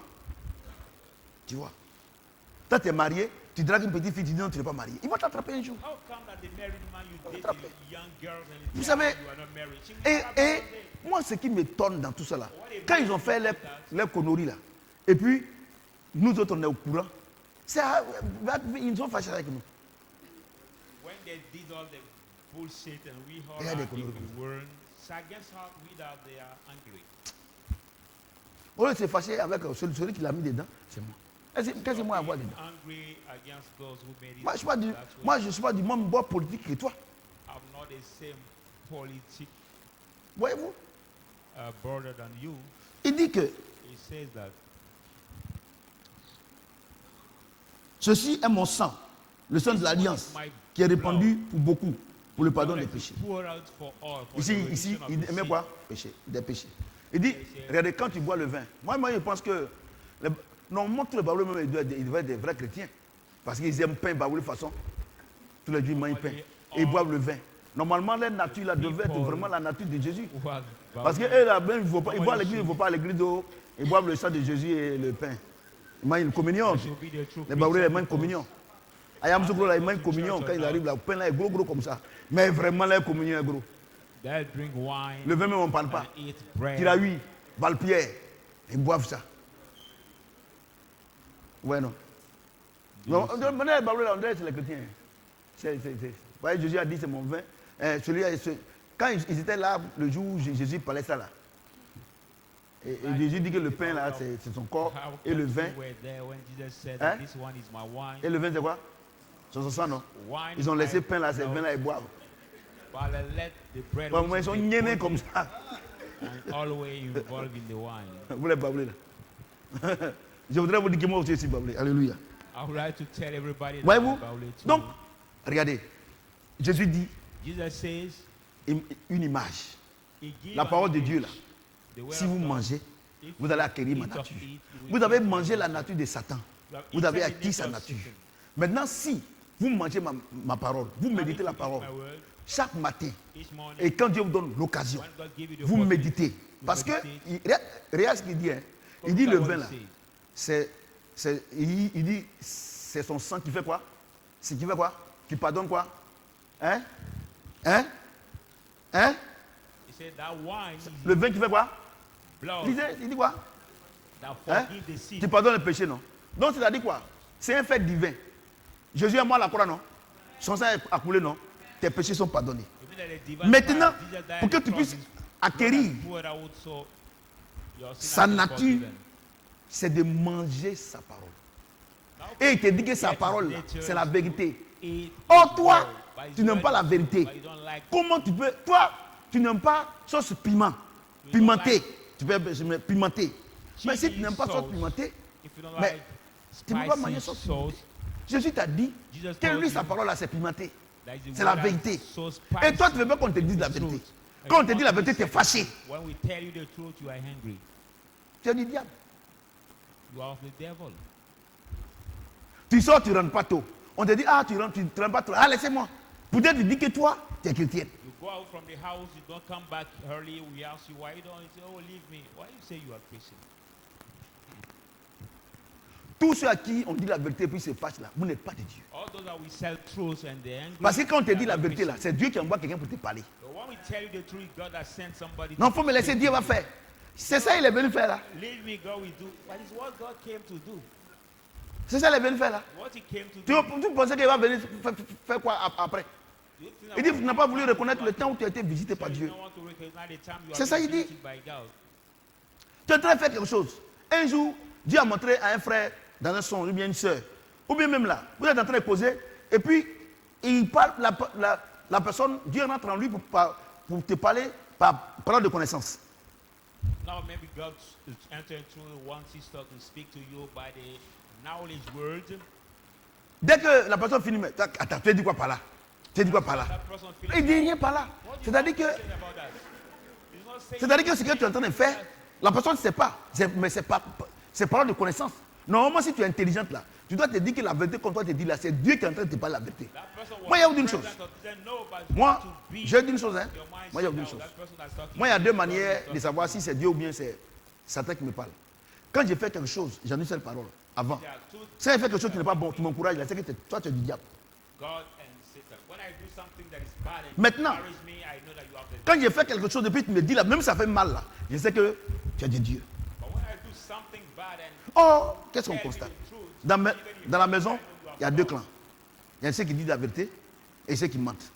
Tu vois. Toi, tu es marié, tu dragues une petite fille, tu dis non, tu n'es pas marié. Ils vont t'attraper un jour. Vous savez, et moi, ce qui m'étonne dans tout ça là, quand ils ont fait leur conneries là, et puis nous autres, on est au courant, ils sont fâchés avec nous. Au lieu de se fâcher avec celui qui l'a mis dedans, c'est moi. Qu'est-ce que moi à voir dedans? Moi, je ne suis pas du même bord politique que toi. Voyez-vous? Il dit que ceci est mon sang, le sang de l'alliance, qui est répandu pour beaucoup, pour le pardon des péchés. Ici, il aimait quoi? Péché, des péchés. Il dit, regardez, quand tu bois le vin, moi je pense que, normalement, tous les baoulés, ils doivent être des vrais chrétiens. Parce qu'ils aiment pain, baoulé de façon. Tous les jours, ils mangent pain. Et ils boivent le vin. Normalement, leur nature, là, devait être vraiment la nature de Jésus. Parce qu'eux, là, ils vont à l'église, ils ne vont pas à l'église, ils boivent le sang de Jésus et le pain. Ils mangent une communion. Les baoulés, ils mangent une communion. Ayam Zoukro, là, ils mangent une communion. Quand ils arrivent là, le pain là est gros comme ça. Mais vraiment, la communion est gros. Le vin même, on ne parle pas. Kiraoui, Valpierre, ils boivent ça. Ouais, non. Non, on dirait c'est les chrétiens. Voyez, Jésus a dit c'est mon vin. Quand ils étaient là, le jour où Jésus parlait ça là, et Jésus dit que le pain là, c'est son corps, et le vin. Hein? Et le vin, c'est quoi? C'est son sang, non? Ils ont laissé le pain là, c'est le vin là, ils boivent. Bon, ils sont niennés comme ça. Vous les bablez là. Je voudrais vous dire que moi aussi je suis bablé. Alléluia. Voyez-vous? Donc, regardez. Jésus dit Jesus says, une image. he gives La an parole de image. Dieu là. The word Si of vous God. mangez, If vous you allez acquérir ma eat of nature. it, you will Vous avez eat mangé my la nature. nature de Satan. You have Vous avez eaten the acquis sa nature of nature. Satan. Maintenant, si vous mangez ma parole, vous méditez la parole, My word, chaque matin, each morning, et quand Dieu vous donne l'occasion, when God give you the vous opportunity, méditez. Parce que, meditate. regarde ce qu'il dit. Hein. Il dit le vin là, il dit, c'est son sang qui fait quoi? C'est qui fait quoi? Qui pardonne quoi? Hein? Hein? Hein? He said that wine is Le vin qui fait quoi? blood Il dit quoi? that Hein? forgive the sin. Qui pardonne le péché, non? Donc, c'est-à-dire quoi? C'est un fait divin. Jésus est mort à la croix, non? Son sang a coulé, non? Tes péchés sont pardonnés. Maintenant, pour que tu puisses acquérir sa nature, c'est de manger sa parole. Et il te dit que sa parole, c'est la vérité. Or, toi, tu n'aimes pas la vérité. Comment tu peux... Toi, tu n'aimes pas sauce piment. Pimenté. Tu peux pimenter. Mais si tu n'aimes pas sauce pimentée, mais tu ne peux pas manger sauce pimentée. Jésus t'a dit que lui, sa parole, là, c'est pimenté. C'est la vérité. Et toi, tu veux pas qu'on te dise la vérité. Quand on te dit la vérité, tu es fâché. Tu es du diable. Tu sors, tu ne rentres pas tôt. On te dit, ah, tu rentres pas tôt. Ah, laissez-moi. Peut-être tu dis que toi, tu es chrétienne. You go out from the house, you don't come back early. We ask you why you don't. You say, oh, leave me. Why you say you are Christian? Tous ceux à qui on dit la vérité puis se fâchent là, vous n'êtes pas de Dieu. All those that we sell truths and they're angry. Parce que quand on te dit la vérité là, c'est Dieu qui envoie quelqu'un pour te parler. But when we tell you the truth, God has sent somebody. Non, il faut me laisser, Dieu va faire. C'est ça qu'il est venu faire là. Leave me, God will do. But it's what God came to do. C'est ça qu'il est venu faire là. What he came to Tu do. pensais qu'il va venir faire quoi après? Il dit, tu n'as pas voulu reconnaître le temps où tu as été visité par Dieu. C'est ça qu'il dit. Tu es en train de faire quelque chose. Un jour, Dieu a montré à un frère dans un son, ou bien une soeur, ou bien même là, vous êtes en train de causer, et puis il parle, la personne, Dieu rentre en lui pour te parler par parole de connaissance. Now maybe God entered into one sister to speak to you by the knowledge word. Dès que la personne finit, attends, tu as dit quoi par là? Tu as dit quoi par là? Il ne dit rien par là. C'est-à-dire que ce que tu es en train de faire, la personne ne sait pas. Mais c'est parole de connaissance. Normalement, si tu es intelligente là, tu dois te dire que la vérité qu'on doit te dire là, c'est Dieu qui est en train de te parler la vérité. Moi, il y a une chose. Moi, je dis une chose. Hein. Moi, il y a une chose. Moi, il y a deux manières de savoir si c'est Dieu ou bien c'est Satan qui me parle. Quand j'ai fait quelque chose, j'en ai cette parole avant. Si j'ai fait quelque chose qui n'est pas bon, tu m'encourages, c'est que toi, tu es du diable. Maintenant, quand j'ai fait quelque chose, depuis tu me dis là, même si ça fait mal là, je sais que tu es de Dieu. Oh, qu'est-ce qu'on constate? Dans la maison, il y a deux clans. Il y a ceux qui disent la vérité et ceux qui mentent.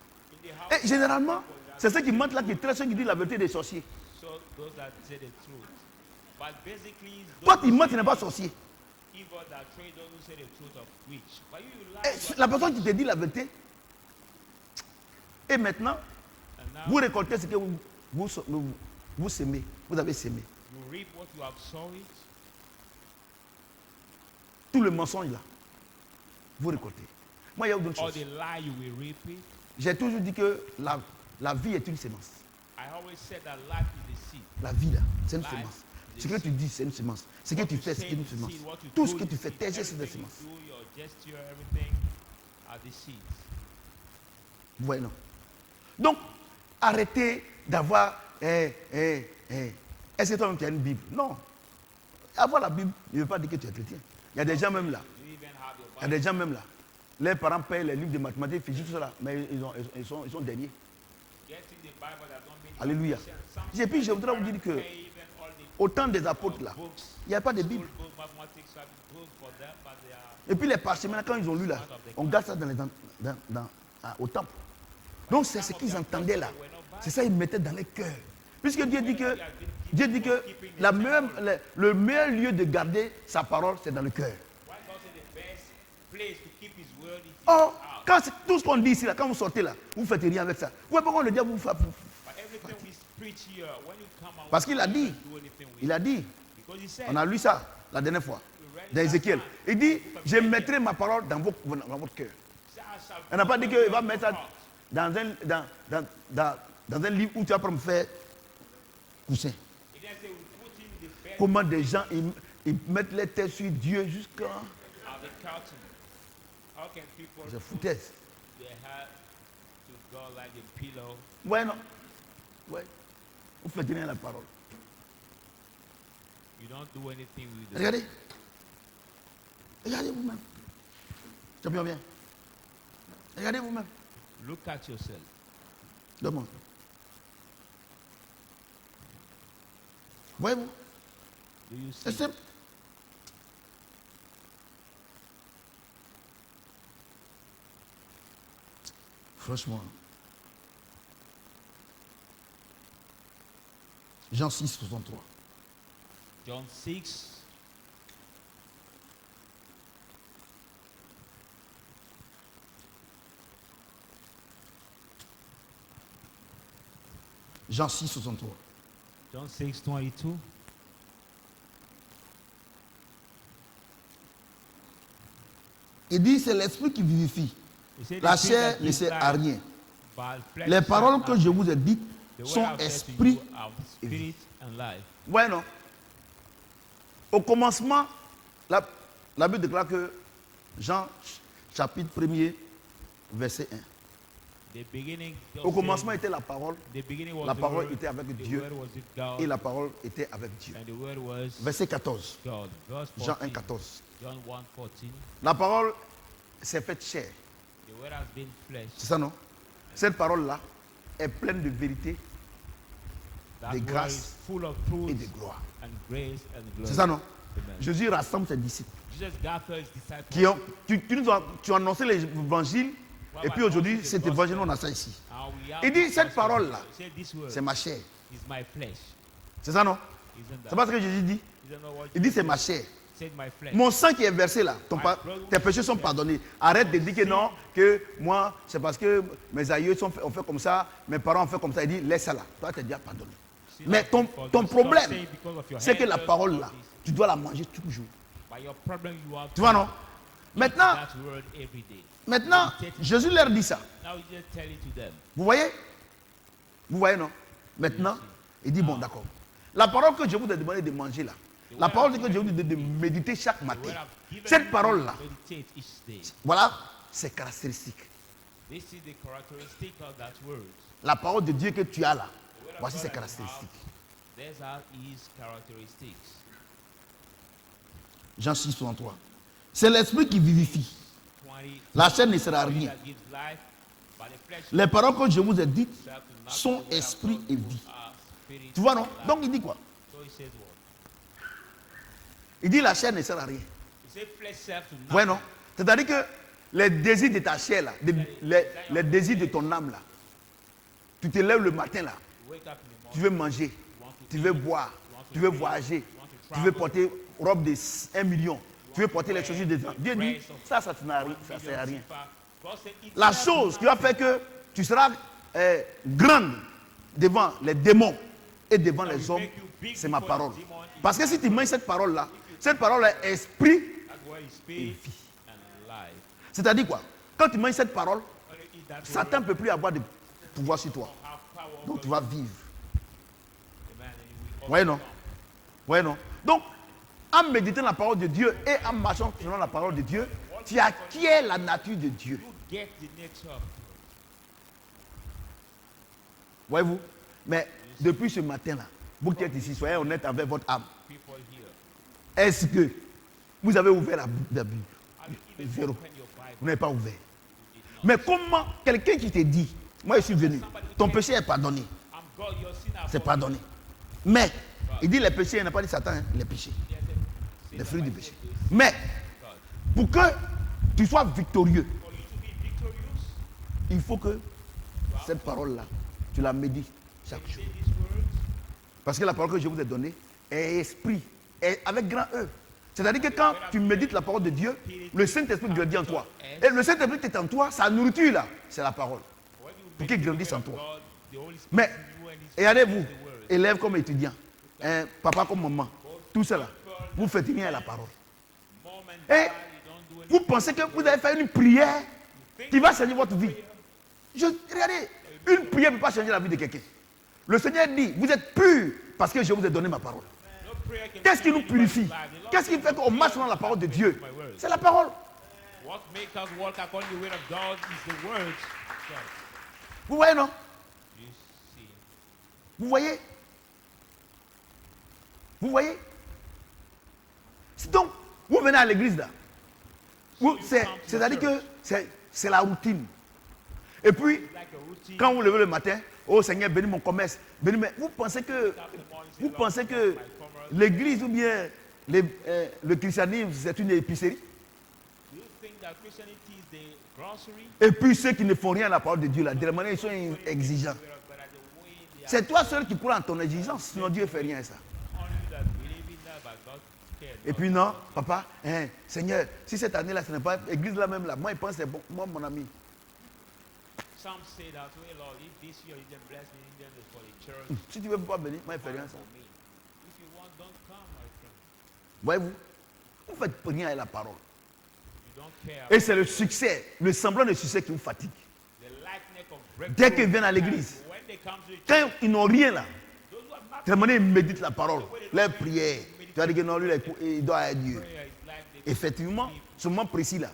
Et généralement, c'est ceux qui mentent là qui traitent ceux qui disent la vérité des sorciers. Toi, tu mens, tu n'es pas sorcier. Et la personne qui te dit la vérité, et maintenant, vous récoltez ce que vous semez. Vous avez semé. Tout le mensonge là, vous récoltez. Moi, il y a autre chose. J'ai toujours dit que la vie est une semence. La vie là, c'est une semence. Ce que tu dis, c'est une semence. Ce que tu fais, c'est une semence. Tout ce que tu fais, tes gestes, c'est des semences. Vous voyez, non? Donc, arrêtez d'avoir... Est-ce que toi-même tu as une Bible? Non. Avoir la Bible ne veut pas dire que tu es chrétien. Il y a des gens même là. Il y a des gens même là. Les parents payent les livres de mathématiques, physique, tout ça, mais ils sont derniers. Alléluia. Et puis je voudrais vous dire que au temps des apôtres là, il n'y a pas de Bible. Et puis les parchemins, quand ils ont lu là, on garde ça au temple. Donc c'est ce qu'ils entendaient là. C'est ça qu'ils mettaient dans les cœurs. Puisque Dieu dit que le meilleur lieu de garder sa parole, c'est dans le cœur. Oh, quand tout ce qu'on dit ici, là, quand vous sortez là, vous ne faites rien avec ça. Vous voyez pourquoi le diable vous fait. Parce qu'il a dit, on a lu ça la dernière fois, dans Ézéchiel. Il dit, je mettrai ma parole dans votre cœur. Elle n'a pas dit qu'il va mettre ça dans un livre où tu vas pas me faire coussin. Comment des gens ils mettent les têtes sur Dieu jusqu'à... C'est foutaise. Ouais, non. Ouais. Vous faites rien à la parole. Regardez. Regardez vous-même. C'est bien bien. Regardez vous-même. Look at yourself. Demande. Voyez-vous? C'est simple. Franchement. Jean 6, 63. John 6. Jean 6, 63. John 6, 22. Il dit c'est l'esprit qui vivifie. La chair ne sert à rien. Les paroles que je vous ai dites sont esprit et vie. Ouais, non. Au commencement, la Bible déclare que Jean chapitre 1er, verset 1. Au commencement était la parole. La parole était avec Dieu. Et la parole était avec Dieu. Verset 14. Jean 1, 14. La parole s'est faite chair. C'est ça, non? Cette parole-là est pleine de vérité, de grâce et de gloire. C'est ça, non? Jésus rassemble ses disciples. Tu as annoncé l'évangile. Et puis aujourd'hui, cet évangile, on a ça ici. Il dit, cette parole-là, c'est ma chair. C'est ça, non? C'est pas ce que Jésus dit? Il dit, c'est ma chair. Mon sang qui est versé là, tes péchés sont pardonnés. Arrête de dire que non, que moi, c'est parce que mes aïeux ont fait comme ça, mes parents ont fait comme ça. Il dit, laisse ça là. Toi, tu es déjà pardonné. Mais ton problème, c'est que la parole là, tu dois la manger toujours. Tu vois, non? Maintenant, Jésus leur dit ça. Vous voyez? Vous voyez, non? Maintenant, il dit, bon, d'accord. La parole que je vous ai demandé de manger là, la parole que je vous ai demandé de méditer chaque matin, cette parole-là, voilà ses caractéristiques. La parole de Dieu que tu as là, voici ses caractéristiques. Jean 6, 63. C'est l'esprit qui vivifie. La chair ne sert à rien. Les paroles que je vous ai dites sont esprit et vie. Tu vois, non? Donc il dit quoi? Il dit la chair ne sert à rien. Ouais, non? C'est-à-dire que les désirs de ta chair là, les désirs de ton âme là, tu te lèves le matin là, tu veux manger, tu veux boire, tu veux voyager, tu veux porter robe de 1 million, tu veux porter les chaussures des gens. Dieu dit, ça ne sert à rien. La chose qui va faire que tu seras grande devant les démons et devant les hommes, c'est ma parole. Parce que si tu manges cette parole-là est esprit et vie. C'est-à-dire quoi? Quand tu manges cette parole, Satan ne peut plus avoir de pouvoir sur toi. Donc tu vas vivre. Oui, non? Oui, non? Donc, en méditant la parole de Dieu et en marchant selon la parole de Dieu, tu acquiers la nature de Dieu. Voyez-vous? Mais depuis ce matin-là, vous qui êtes ici, soyez honnête avec votre âme. Est-ce que vous avez ouvert la Bible? Zéro. Vous n'avez pas ouvert. Mais comment quelqu'un qui te dit, moi je suis venu, ton péché est pardonné. C'est pardonné. Mais, il dit les péchés, il n'a pas dit Satan, hein, les péchés. Les fruits du péché. Mais, pour que tu sois victorieux, il faut que cette parole-là, tu la médites chaque jour. Parce que la parole que je vous ai donnée est esprit, est avec grand E. C'est-à-dire que quand tu médites la parole de Dieu, le Saint-Esprit grandit en toi. Et le Saint-Esprit qui est en toi, sa nourriture là, c'est la parole. Pour qu'il grandisse en toi. Mais, regardez-vous, élèves comme étudiants, papa comme maman, tout cela, vous faites rien à la parole. Et vous pensez que vous allez faire une prière qui va changer votre vie. Regardez, une prière ne peut pas changer la vie de quelqu'un. Le Seigneur dit, vous êtes purs parce que je vous ai donné ma parole. Qu'est-ce qui nous purifie? Qu'est-ce qui fait qu'on marche dans la parole de Dieu? C'est la parole. Vous voyez, non? Vous voyez? Vous voyez? Donc, vous venez à l'église là. C'est-à-dire que c'est la routine. Et puis, quand vous levez le matin, oh Seigneur, bénis mon commerce. Vous pensez que l'église ou bien le christianisme, c'est une épicerie? Et puis ceux qui ne font rien à la parole de Dieu, là, de la manière ils sont exigeants. C'est toi seul qui crois en ton exigence, sinon Dieu ne fait rien à ça. Et puis non, papa, Seigneur, si cette année-là, ce n'est pas l'église là même là, moi je pense que c'est bon, moi mon ami. Si tu ne veux pas venir, moi je ne fais rien à ça. Voyez-vous, vous ne faites rien à la parole. Et c'est le succès, le semblant de succès qui vous fatigue. Dès qu'ils viennent à l'église, quand ils n'ont rien là, de manière ils méditent la parole, leur prière. Tu vas dire que non, lui, il doit être Dieu. Effectivement, ce moment précis là,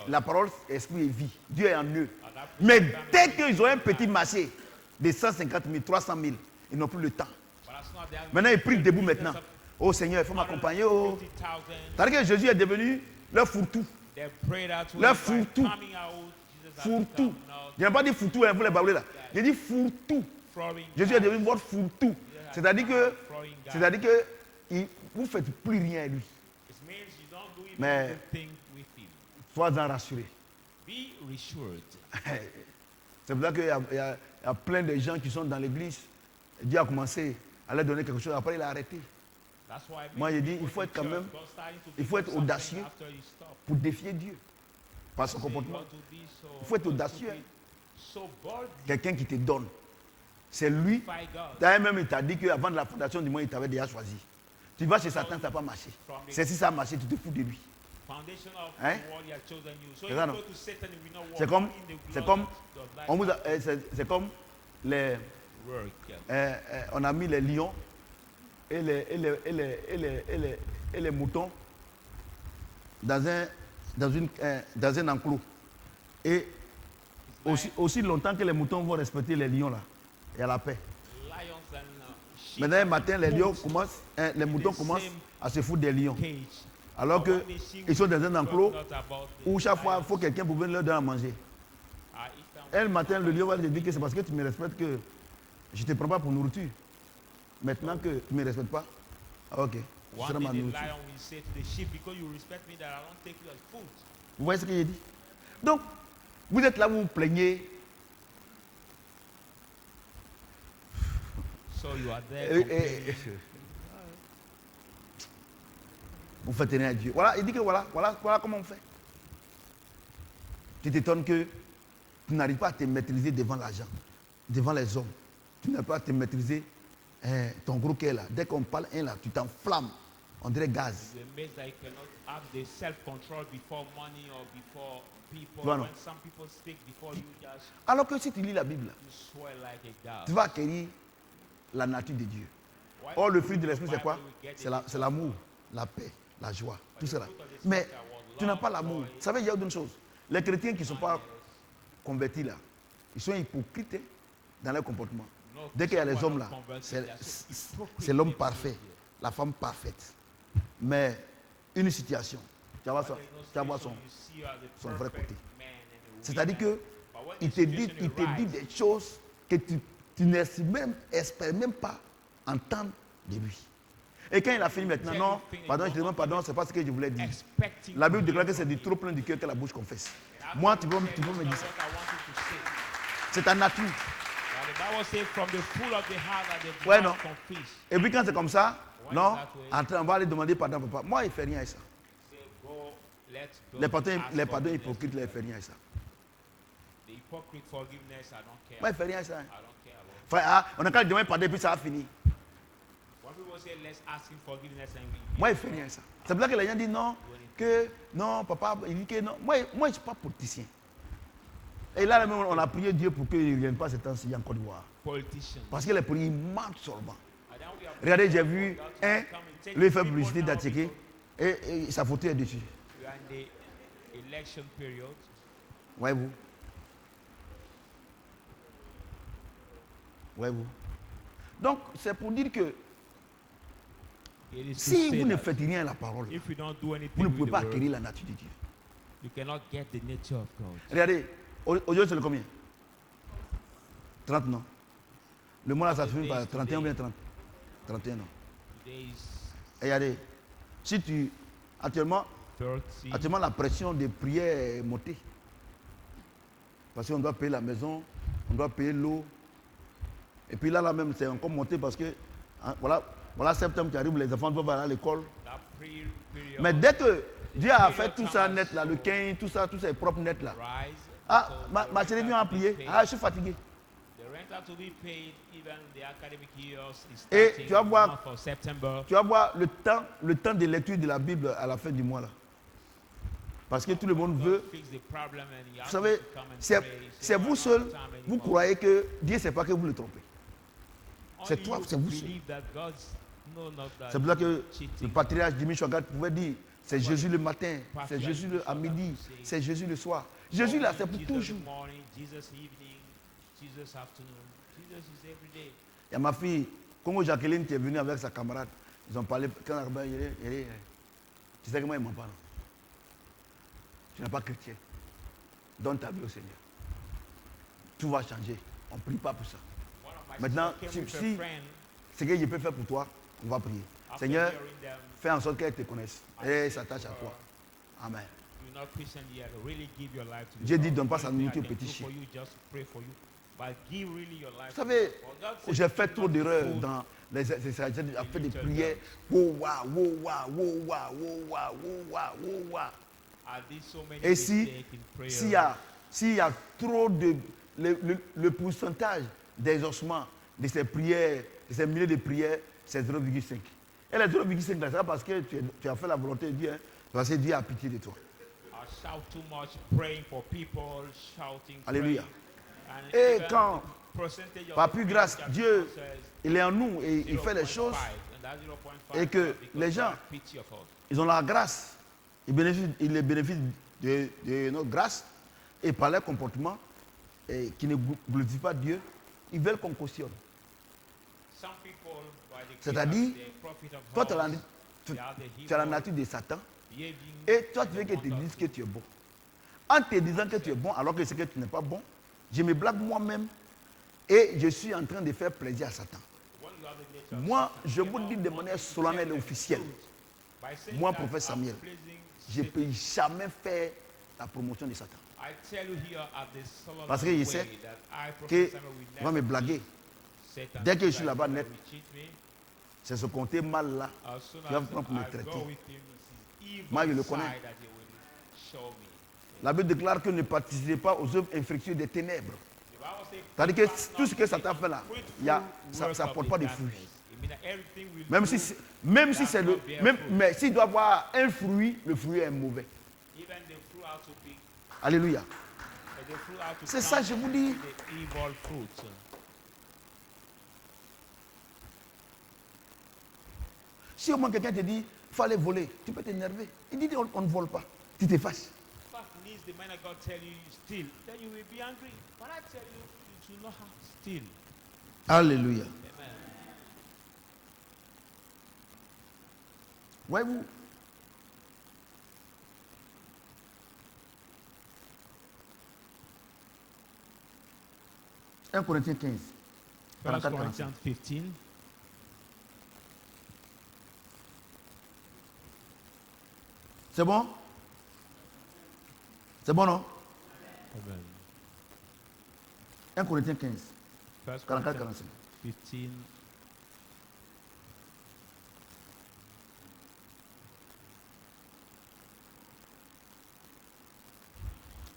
la parole, esprit et vie. Dieu est en eux. Mais dès qu'ils ont un petit marché de 150 000, 300 000, ils n'ont plus le temps. Maintenant, ils prient debout maintenant. Oh Seigneur, il faut m'accompagner. Oh. C'est-à-dire que Jésus est devenu leur fourre-tout. Leur fourre-tout. Fourre-tout. Je n'ai pas dit fourre-tout, hein, vous les bablez là. J'ai dit fourre-tout. Jésus est devenu votre fourre-tout. C'est-à-dire que vous ne faites plus rien à lui. Mais sois-en rassuré. C'est pour ça qu'il y a plein de gens qui sont dans l'église. Dieu a commencé à leur donner quelque chose, après il a arrêté. Moi j'ai dit, il faut être quand même, il faut être audacieux pour défier Dieu par son comportement. Il faut être audacieux. Quelqu'un qui te donne. C'est lui. D'ailleurs même il t'a dit qu'avant de la fondation du monde, il t'avait déjà choisi. Tu vas chez Satan, ça n'a pas marché. C'est si ça a marché, tu te fous de lui. Hein? C'est ça, non? C'est comme les, on a mis les lions et les moutons dans un enclos. Et aussi longtemps que les moutons vont respecter les lions là, il y a la paix. Maintenant, un matin, les moutons commencent à se foutre des lions. Alors qu'ils sont dans un enclos où chaque fois, il faut quelqu'un pour venir leur donner à manger. Un matin, le lion va te dire que c'est parce que tu me respectes que je ne te prends pas pour nourriture. Maintenant que tu ne me respectes pas, ok, ce sera ma nourriture. Vous voyez ce que j'ai dit? Donc, vous êtes là, vous vous plaignez. Vous faites rien à Dieu. Voilà, il dit que voilà comment on fait. Tu t'étonnes que tu n'arrives pas à te maîtriser devant l'argent, devant les hommes. Tu n'arrives pas à te maîtriser ton gros cœur là. Dès qu'on parle un là, tu t'enflammes. On dirait gaz. Voilà. Alors que si tu lis la Bible, tu vas acquérir la nature de Dieu. Or, le fruit de l'esprit, c'est quoi? C'est l'amour, la paix, la joie, tout cela. Mais tu n'as pas l'amour. Vous savez, il y a une chose. Les chrétiens qui ne sont pas convertis là, ils sont hypocrites dans leur comportement. Dès qu'il y a les hommes là, c'est l'homme parfait, la femme parfaite. Mais une situation, tu vas voir son vrai côté. C'est-à-dire qu'il te dit des choses que tu n'espères même pas entendre de lui. Et quand il a fini maintenant, non, pardon, je te demande pardon, c'est pas ce que je voulais dire. La Bible déclare que c'est du trop plein du cœur que la bouche confesse. Moi, tu peux me dire ça. C'est ta nature. Ouais, non. Et puis quand c'est comme ça, non, on va aller demander pardon, papa. Moi, il ne fait rien à ça. Les pardons hypocrites, il ne fait rien à ça. Moi, il ne fait rien à ça. Frère, on a qu'à demander pardon et puis ça a fini. Moi, il ne fait rien à ça. C'est pour ça que les gens disent non, que non, papa, il dit que non. Moi je ne suis pas politicien. Et là même, on a prié Dieu pour qu'il ne revienne pas ces temps-ci en Côte d'Ivoire. Politicians. Parce que les pays mentent seulement. Regardez, j'ai vu un, lui fait publicité d'Attiqué et sa photo est dessus. We are in the election period. Voyez-vous? Voyez-vous? Donc, c'est pour dire que It is to si say vous ne that faites rien à la parole, if you don't do vous anything ne with pouvez the pas word, acquérir la nature de Dieu. you cannot get the nature of God. Regardez, aujourd'hui c'est le combien? 30 non. Le mois là ça se finit par 31 ou bien 30? 31 non. Today is Et regardez, si tu actuellement 30. la pression des prières est montée. Parce qu'on doit payer la maison, on doit payer l'eau. Et puis là même c'est encore monté parce que hein, voilà septembre qui arrive, les enfants doivent aller à l'école. Mais dès que Dieu a fait tout ça net là, le 15, tout ça, tous ces propres nets là. Ah, ma chérie vient à prier. Ah, je suis fatigué. Et tu vas voir le temps de lecture de la Bible à la fin du mois là. Parce que tout le monde veut. Vous savez, c'est vous seul, vous croyez que Dieu ne sait pas que vous le trompez. C'est toi, c'est vous seul. C'est pour ça que le patriarche Jimmy Swaggart pouvait dire, c'est Jésus le matin, c'est Jésus à midi, c'est Jésus le soir. Jésus là, c'est pour toujours. Il y a ma fille, Congo Jacqueline qui est venue avec sa camarade. Ils ont parlé, quand tu sais comment ils m'en parlent. Tu n'es pas chrétien. Donne ta vie au Seigneur. Tout va changer. On ne prie pas pour ça. Maintenant, si ce que je peux faire pour toi, on va prier. Seigneur, fais en sorte qu'elle te connaisse et s'attache à toi. Amen. Dieu dit, donne pas sa nourriture au petit chien. Vous savez, j'ai fait trop d'erreurs dans les j'ai fait des prières. Et s'il y a trop de le pourcentage des ossements de ces prières, de ces milliers de prières, c'est 0,5. Et les 0,5, c'est parce que tu as fait la volonté de Dieu, parce que Dieu a pitié de toi. Alléluia. Et quand, par plus grâce, Dieu, il est en nous et il fait les choses, et que les gens, ils ont la grâce, ils bénéficient de notre grâce, et par leur comportement, et qui ne glorifie pas Dieu, ils veulent qu'on cautionne. C'est-à-dire, toi, tu as la nature de Satan, et toi, tu veux qu'ils te disent que tu es bon. En te disant que tu es bon, alors que c'est que tu n'es pas bon, je me blague moi-même, et je suis en train de faire plaisir à Satan. Moi, je vous dis de manière solennelle et officielle, moi, prophète Samuel, je ne peux jamais faire la promotion de Satan. Parce que je sais qu'il va me blaguer. Dès que je suis là-bas net, c'est ce côté mal là qui va prendre pour me traiter. Moi, je le connais. La Bible déclare que ne participez pas aux œuvres infructueuses des ténèbres. C'est-à-dire que tout ce que Satan fait là, ça ne porte pas de fruits. Même si c'est le. Mais s'il doit avoir un fruit, le fruit est mauvais. Alléluia. C'est ça, je vous dis. Si au moins quelqu'un te dit, il faut aller voler, tu peux t'énerver. Il dit, on ne vole pas. Tu te fâches. Alléluia. Voyez-vous, 1 Corinthiens 15. 1 Corinthians 15. C'est bon? C'est bon, non? Amen. 1 Corinthiens 15. 44, 45. 15.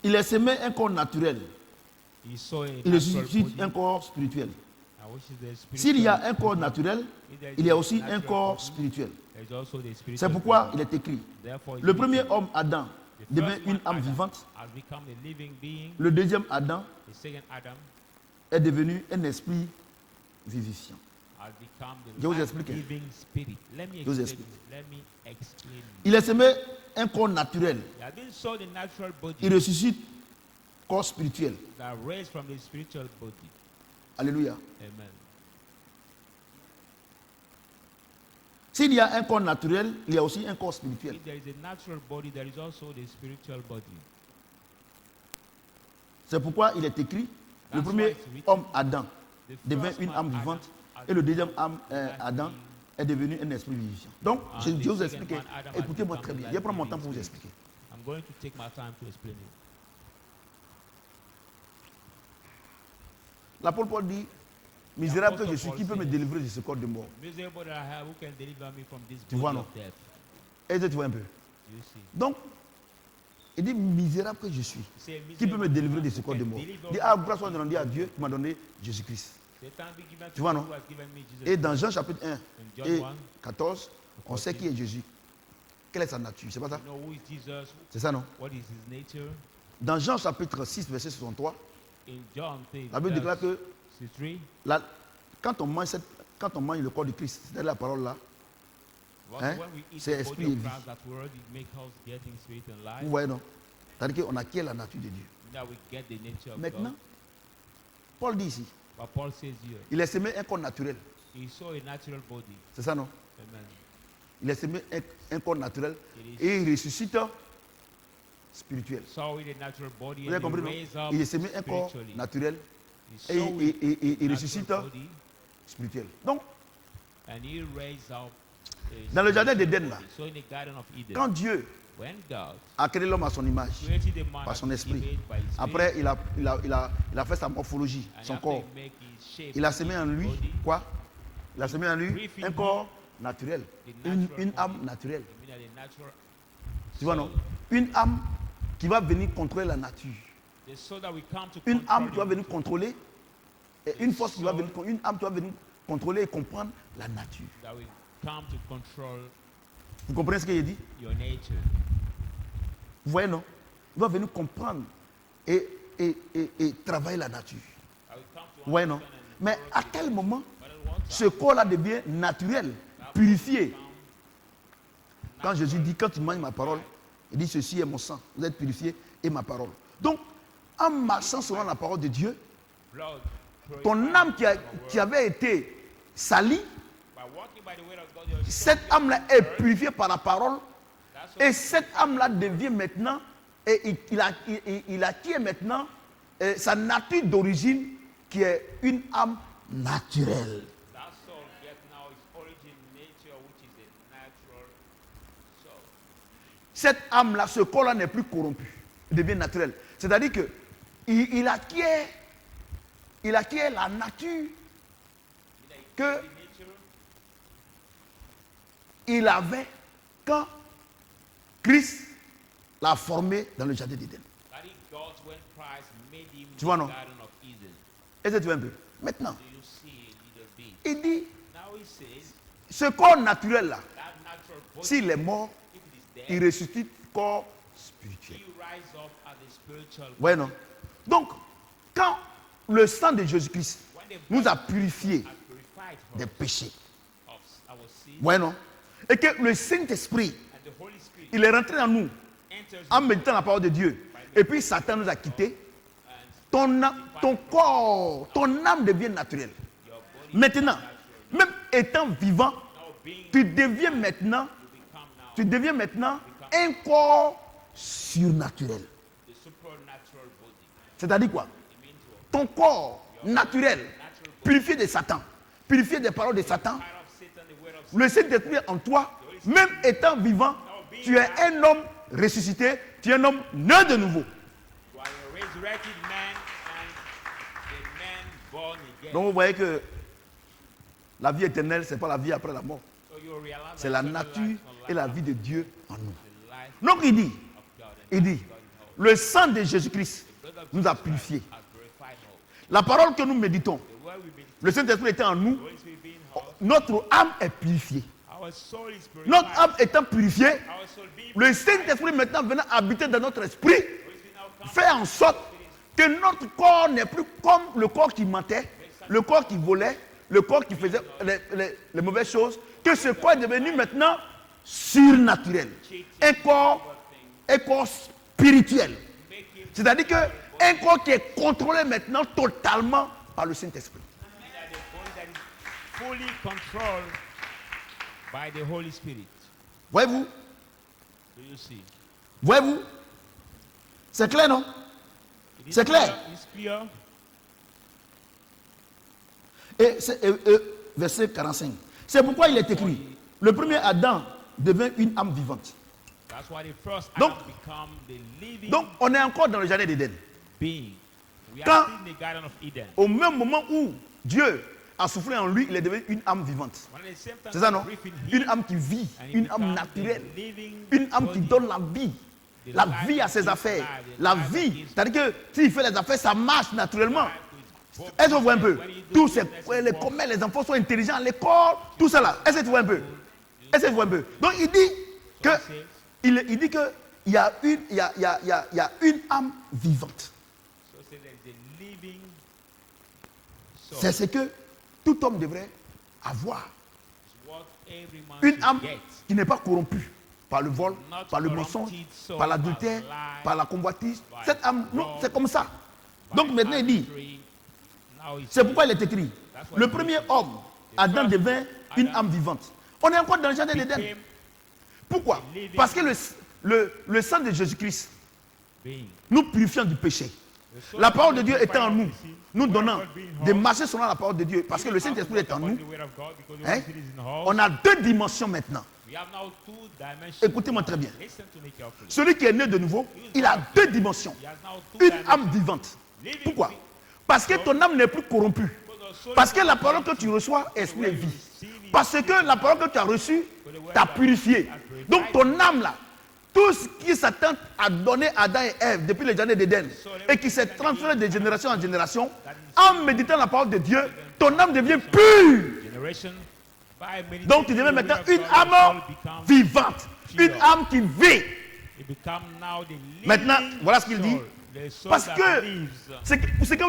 Il est semé un corps naturel. Il suscite un corps spirituel. S'il y a un corps naturel, il y a aussi un corps spirituel. C'est pourquoi il est écrit. Le premier homme, Adam, devient une âme vivante. has become a living being. Le deuxième Adam The second Adam est devenu un esprit vivifiant. has become Je the vous explique. living spirit. Let me Je vous explain. explique. Let me explain. Il est semé un corps naturel. He has been sown a natural body Il ressuscite corps spirituel. that raised from the spiritual body. Alléluia. Amen. S'il y a un corps naturel, il y a aussi un corps spirituel. If there is a natural body, there is also the spiritual body. C'est pourquoi il est écrit, le premier homme Adam devint une âme vivante et le deuxième homme Adam est devenu un esprit vivifiant. Donc, je vais vous expliquer. Écoutez-moi très bien. Je vais prendre mon temps pour vous expliquer. I'm going to take my time to explain it. L'apôtre Paul dit, misérable que je suis, qui peut me délivrer de ce corps de mort? Miserable that I have, who can deliver me from this Tu vois, body non? of death? Est-ce que tu vois un peu? You see. Donc, il dit, misérable que je suis, Say, qui peut me miserable délivrer de man ce who corps can de mort? deliver Il dit, me ah, from grâce soit demandé à Dieu qui m'a donné Jésus-Christ. Satan be given Tu to vois, him non? who has given me Jesus Et dans Christ. Jean chapitre 1 In John et 1, 14, on sait qui est Jésus. Quelle est sa nature? C'est pas ça? you know who is Jesus? C'est ça, non? What is his nature? Dans Jean chapitre 6, verset 63, In John 3, la Bible déclare que 63, quand on mange le corps de Christ, c'est la parole là, Hein? when we eat C'est the esprit body et of vie. Christ, that word, it makes us getting spirit and life. vous voyez, non? C'est-à-dire qu'on acquiert la nature de Dieu. Now we get the nature of Maintenant, God. Paul dit ici, But Paul says here, il est semé un corps naturel. he saw a natural body. C'est ça, non? Amen. Il est semé un corps naturel It is et il ressuscite spirituel. saw with a natural body Vous avez and compris, he non? raised up Il est semé un corps spiritually. naturel He et saw with il natural ressuscite body spirituel. Donc, and he raised up a dans le jardin spiritual d'Éden, là, body. So in the Garden of Eden, quand Dieu when God a créé l'homme à son image, created the man par son as esprit, image by his spirit, après il a fait sa morphologie, and son after corps. he make his shape, Il a semé en lui body, quoi? Il a semé en lui un corps naturel, une âme naturelle. I mean, a natural Tu vois, non? soul. Une âme qui va venir contrôler la nature. The soul that we come to Une âme control qui va him. venir contrôler, et une force qui va venir, une âme qui va venir contrôler et comprendre la nature. That we come to control Vous comprenez ce qu'il dit? your nature. Vous voyez, non? Il va venir comprendre et travailler la nature. That we come to Vous voyez, non? understand and Mais à follow quel moment but at what ce corps-là devient naturel, purifié? Quand Jésus dit, quand tu manges ma parole, il dit, ceci est mon sang, vous êtes purifiés et ma parole. Donc, en marchant selon la parole de Dieu, blood ton âme qui avait été salie, by walking by the way of God, your cette âme-là est purifiée par la parole. that's Et cette âme-là devient maintenant, et il acquiert maintenant sa nature d'origine qui est une âme naturelle. that soul get now its origin nature, which is a natural soul. Cette âme-là, ce corps-là n'est plus corrompu, il devient naturel. C'est-à-dire que il acquiert la nature que The nature il avait quand Christ l'a formé dans le jardin d'Éden. that he got when Christ made him Tu vois, in the non? Garden of Eden. Est-ce que tu vois un peu? Maintenant, Do you see a little bit? il dit, Now he says ce corps naturel-là, that natural body, s'il est mort, if it is il dead, ressuscite corps spirituel. he rise up as a spiritual Ouais, non? Donc, quand le sang de Jésus-Christ when the nous blood a purifiés has purified des us péchés, of our sin, ouais, non? Et que le Saint-Esprit, and the Holy Spirit il est rentré en nous enters en méditant la parole de Dieu. Et puis Satan nous a quittés. Ton corps, ton âme devient naturelle. your body Maintenant, même étant vivant, now being tu deviens maintenant, become now un corps surnaturel. the supernatural body. C'est-à-dire quoi? It means what? Ton corps naturel, purifié de Satan, purifié des paroles de Satan, Out of Satan, the word of le Saint-Esprit en toi, même étant vivant, tu es un homme ressuscité, tu es un homme né de nouveau. you are a resurrected man and the man born again. Donc vous voyez que la vie éternelle, ce n'est pas la vie après la mort. So you realize C'est that la eternal nature life is et la not vie de Dieu en nous. the life Donc il dit, of God and il dit, le sang de Jésus-Christ nous a purifiés. has purified us. La parole que nous méditons, The word we meditate, le Saint-Esprit était en nous, the Holy Spirit being us, notre âme est purifiée. our Notre âme étant purifiée, le Saint-Esprit maintenant venant habiter dans notre esprit, fait en sorte que notre corps n'est plus comme le corps qui mentait, le corps qui volait, le corps qui faisait les mauvaises choses, que ce corps est devenu maintenant surnaturel. Un corps spirituel. C'est-à-dire qu'un corps qui est contrôlé maintenant totalement par le Saint-Esprit. Fully controlled by the Holy Spirit. Voyez-vous? Do you see? Voyez-vous? C'est clair, non? C'est clair. It's clear. Et verset 45. C'est pourquoi il est écrit, le premier Adam devint une âme vivante. That's why the first Donc, Adam become the living donc on est encore dans le jardin d'Éden. being. We Quand- are still in the Garden of Eden. Au même moment où Dieu a soufflé en lui, il est devenu une âme vivante. When at the same time C'est ça, non? God breathed in him, Une âme qui vit, and he une âme became naturelle, the living une âme qui body. donne la vie. La vie à ses affaires. La vie. C'est-à-dire que s'il fait les affaires, ça marche naturellement. Est-ce que vous voyez un peu? Tous ces, comment les enfants sont intelligents à l'école, tout ça là. Est-ce que tu vois un peu? Est-ce que tu vois un peu? Donc il dit que il dit que il y a une âme vivante. So say there's a living soul. C'est ce que tout homme devrait avoir. What every man Une should âme get. qui n'est pas corrompue par le vol, Not par le corrupted mensonge, soul, par l'adultère, by lie, par la convoitise. by Cette âme, non, fraud, c'est comme ça. by Donc maintenant il dit, adultery. Now it's c'est pourquoi il est écrit, That's why le it's premier written. homme, Adam devint une âme vivante. On est encore dans le jardin d'Éden. became Pourquoi? living Parce que le sang de Jésus-Christ being. nous purifiant du péché. The soul La of parole de God Dieu étant en nous, purifies, nous the word donnant of God being de whole, marcher selon la parole de Dieu. Parce que le Saint-Esprit est en nous. the word of God, because the Hein? Holy Spirit is in the house. On a deux dimensions maintenant. We have now two dimensions. Écoutez-moi très bien. Listen to me carefully. Celui qui est né de nouveau, il a deux dimensions. He has now two Une dimensions. âme vivante. Pourquoi? Parce que ton âme n'est plus corrompue. Parce que la parole que tu reçois, esprit et vie. Parce que la parole que tu as reçue t'a purifié. Donc ton âme là, tout ce qui Satan a donné à Adam et Ève depuis le jardin d'Éden et qui s'est transféré de génération en génération, en méditant la parole de Dieu, ton âme devient pure. Generation by meditating Donc tu the deviens word maintenant of une God, the soul âme becomes vivante, pure. une âme qui vit. It become now the living Maintenant, voilà ce qu'il dit. soul, the soul Parce that que lives. ce que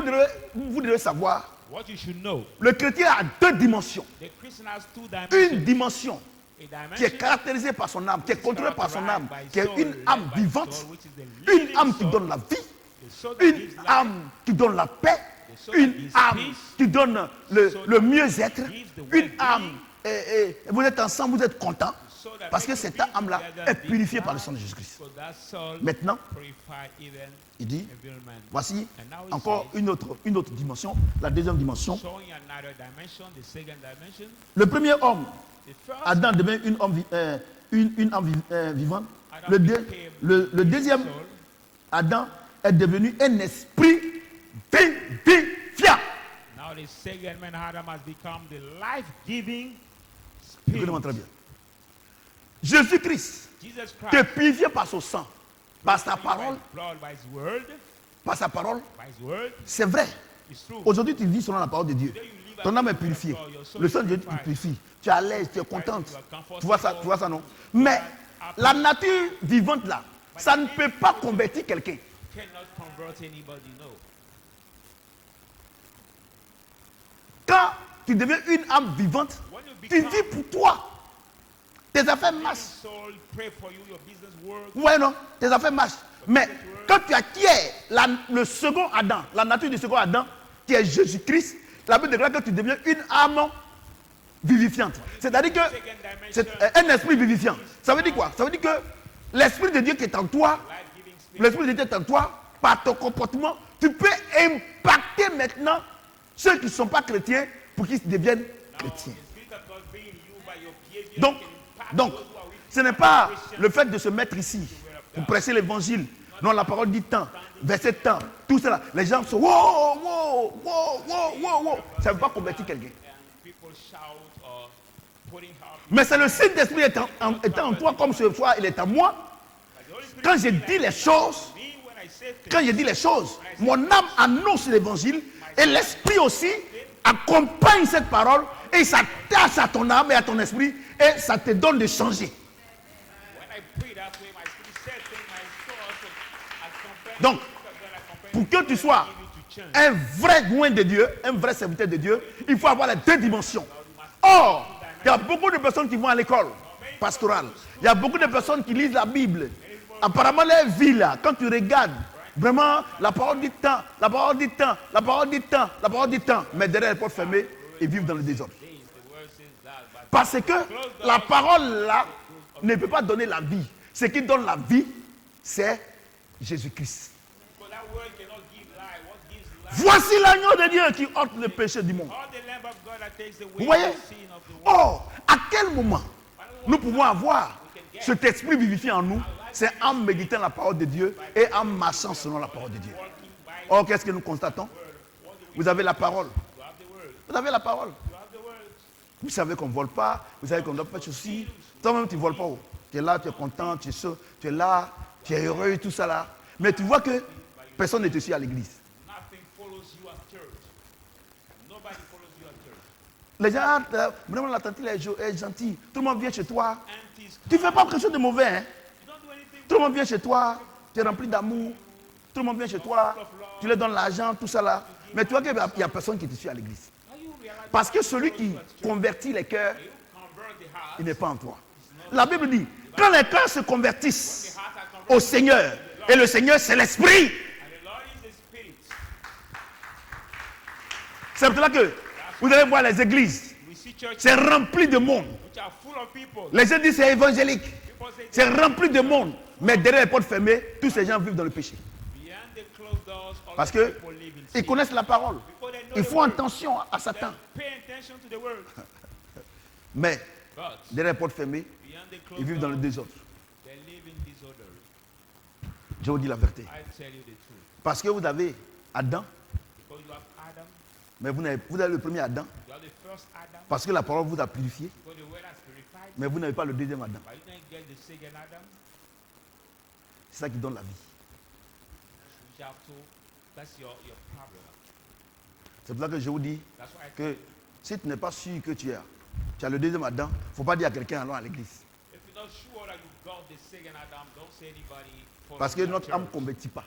vous devez savoir, What you should know, le chrétien a deux dimensions. the Christian has two Une dimensions. dimension A qui dimension est caractérisée par son âme, qui est contrôlée par son âme, characterized by qui est soul, une led âme by vivante, soul, which is the une living âme qui soul, donne la vie, the soul that une gives life, âme qui donne la paix, the soul that une gives âme peace, qui donne le mieux-être, gives the une well-being, âme, et vous êtes ensemble, vous êtes contents, so that parce que makes cette you be âme-là together, est be purifiée par le glad. sang de Jésus-Christ. So that soul Maintenant, purified even il dit, environment. voici And now it encore says, une autre dimension, la deuxième dimension. showing another dimension, the second dimension. Le premier homme, The first Adam devient une âme vivante. Adam Le, became le deuxième, soul. Adam est devenu un esprit vivifiant. Now the second man, Adam, has become the life-giving Écoutez-moi spirit. très bien. Jésus-Christ, Jesus te Christ, purifié par son sang, par sa by parole, his blood, by his word, c'est vrai. it's true. Aujourd'hui, tu vis selon la parole de Dieu. Today you live Ton âme est according to the purifiée. word of God, your soul Le is sang de Dieu te purified. purifie. Tu es à l'aise, tu es contente. Tu vois ça, non? Mais la nature vivante là, ça ne peut pas convertir quelqu'un. Cannot convert anybody, no. Quand tu deviens une âme vivante, When you tu become vis pour toi. Tes affaires living marchent. soul, pray for you, your business work. Ouais, non, tes affaires marchent. Mais quand tu acquiers le second Adam, la nature du second Adam, qui est Jésus-Christ, la Bible déclare que tu deviens une âme vivifiante. C'est-à-dire que c'est un esprit vivifiant. Ça veut dire quoi? Ça veut dire que l'esprit de Dieu qui est en toi, Life-giving spirit. l'esprit de Dieu qui est en toi, par ton comportement, tu peux impacter maintenant ceux qui ne sont pas chrétiens pour qu'ils deviennent chrétiens. The spirit of God being in you by your behavior can impact Donc, those who are with ce n'est pas le fait de se mettre ici pour prêcher l'évangile. Non, la parole dit tant, verset tant, tout cela. Les gens sont wow, wow, wow, wow, wow, wow. Ça ne veut pas convertir quelqu'un. and people shout or putting out. Mais c'est le Saint-Esprit étant en toi comme ce soir, il est en moi. The Holy Spirit Quand je dis les choses, me when I say things. quand je dis les choses, mon âme annonce l'évangile et l'Esprit aussi accompagne cette parole et il s'attache à ton âme et à ton esprit et ça te donne de changer. Donc, pour que tu sois un vrai loin de Dieu, un vrai serviteur de Dieu, il faut avoir les deux dimensions. Or, il y a beaucoup de personnes qui vont à l'école pastorale. Il y a beaucoup de personnes qui lisent la Bible. Apparemment, les vies là, quand tu regardes, vraiment, la parole dit tant, la parole dit tant, la parole dit tant, la parole dit tant. Mais derrière les portes fermées, ils vivent dans le désordre. Parce que la parole là ne peut pas donner la vie. Ce qui donne la vie, c'est Jésus-Christ. Voici l'agneau de Dieu qui ôte le péché du monde. Vous voyez? Or, à quel moment nous pouvons avoir cet esprit vivifiant en nous? C'est en méditant la parole de Dieu et en marchant selon la parole de Dieu. Or, qu'est-ce que nous constatons? Vous avez la parole. Vous avez la parole. Vous savez qu'on ne vole pas. Vous savez qu'on doit faire ceci. Toi-même, tu ne voles pas. Tu es là, tu es content, tu es là, tu es heureux, tout ça là. Mais tu vois que personne ne te suit à l'église. Les gens, vraiment la tante est gentille. Tout le monde vient chez toi. Tu ne fais pas quelque chose de mauvais. Hein? Tout le monde vient chez toi. Tu es rempli d'amour. Tout le monde vient chez toi. Tu leur donnes l'argent, tout ça là. Mais tu vois qu'il n'y a personne qui te suit à l'église. Parce que celui qui convertit les cœurs, il n'est pas en toi. La Bible dit, quand les cœurs se convertissent au Seigneur, et le Seigneur c'est l'Esprit. C'est pour cela que vous allez voir les églises, c'est rempli de monde. Les gens disent c'est évangélique, c'est rempli de monde. Mais derrière les portes fermées, tous ces gens vivent dans le péché. Parce qu'ils connaissent la parole. Ils font attention à Satan. Mais derrière les portes fermées, ils vivent dans le désordre. Je vous dis la vérité. Parce que vous avez Adam. Mais vous avez le premier Adam. Parce que la parole vous a purifié. Mais vous n'avez pas le deuxième Adam. C'est ça qui donne la vie. C'est pour ça que je vous dis que si tu n'es pas sûr que tu as le deuxième Adam, il ne faut pas dire à quelqu'un allons à l'église. Parce que notre âme ne convertit pas.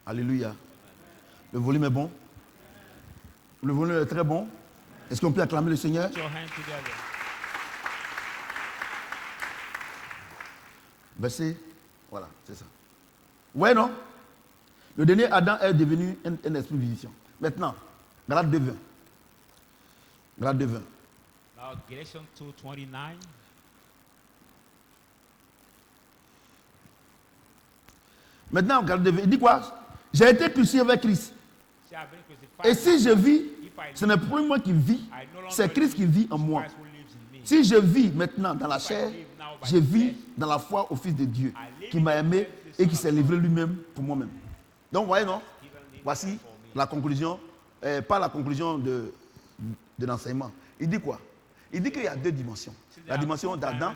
Alléluia. Le volume est bon. Le volume est très bon. Est-ce qu'on peut acclamer le Seigneur? Verset. Voilà, c'est ça. Ouais, non? Le dernier Adam est devenu un esprit vivifiant. Maintenant, Galates 2:20. Galates 2:20. Now, Galatians 2:29. Maintenant, Galates 2:20. Il dit quoi? J'ai été crucifié avec Christ. Et si je vis, ce n'est plus moi qui vis, c'est Christ qui vit en moi. Si je vis maintenant dans la chair, je vis dans la foi au Fils de Dieu, qui m'a aimé et qui s'est livré lui-même pour moi-même. Donc, vous voyez, non? Voici la conclusion, pas la conclusion de l'enseignement. Il dit quoi? Il dit qu'il y a deux dimensions. La dimension d'Adam,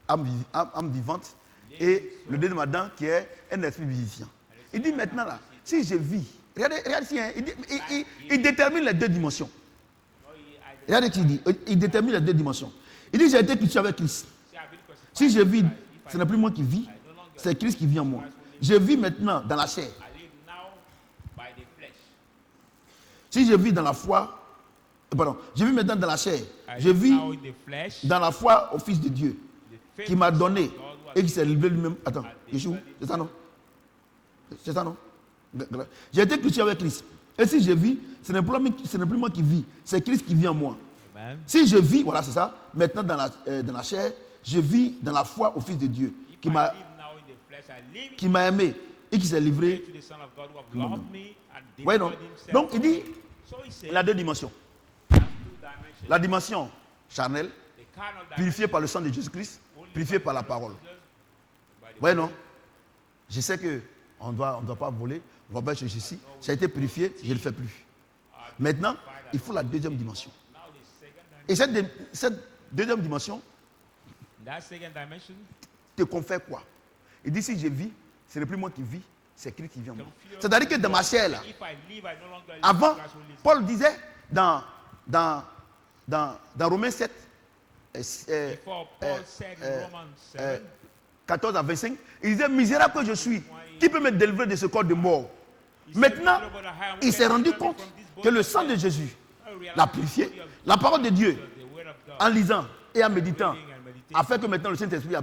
âme vivante, et le deuxième Adam qui est un esprit vivifiant. Il dit maintenant là, si je vis, regardez ici, hein, il détermine les deux dimensions. Regardez ce qu'il dit, il détermine les deux dimensions. Il dit j'ai été crucifié avec Christ. Si je vis, ce n'est plus moi qui vis, c'est Christ qui vit en moi. Je vis maintenant dans la chair. Si je vis dans la foi, je vis maintenant dans la chair. Je vis dans la foi au Fils de Dieu qui m'a donné et qui s'est livré lui-même. Attends, Yeshua, c'est ça non? C'est ça non? J'ai été crucifié avec Christ. Et si je vis, ce n'est plus moi qui vis, c'est Christ qui vit en moi. Amen. Si je vis, voilà c'est ça, maintenant dans la chair, je vis dans la foi au Fils de Dieu qui m'a aimé et qui s'est livré. Oui, non? Donc il dit, il a deux dimensions. La dimension charnelle, purifiée par le sang de Jésus-Christ, purifiée par la parole. Oui, non? Je sais qu'on ne doit pas voler, on ne va pas chercher ceci. Ça a été purifié, je ne le fais plus. Maintenant, il faut la deuxième dimension. Et cette deuxième dimension te confère quoi? Il dit si je vis, ce n'est plus moi qui vis, c'est Christ qui vit en moi. C'est-à-dire que dans ma chair, là, avant, Paul disait dans Romains 7, 14 à 25, il disait, misérable que je suis, qui peut me délivrer de ce corps de mort? Maintenant, il s'est rendu compte que le sang de Jésus l'a purifié, la parole de Dieu, en lisant et en méditant, a fait que maintenant le Saint-Esprit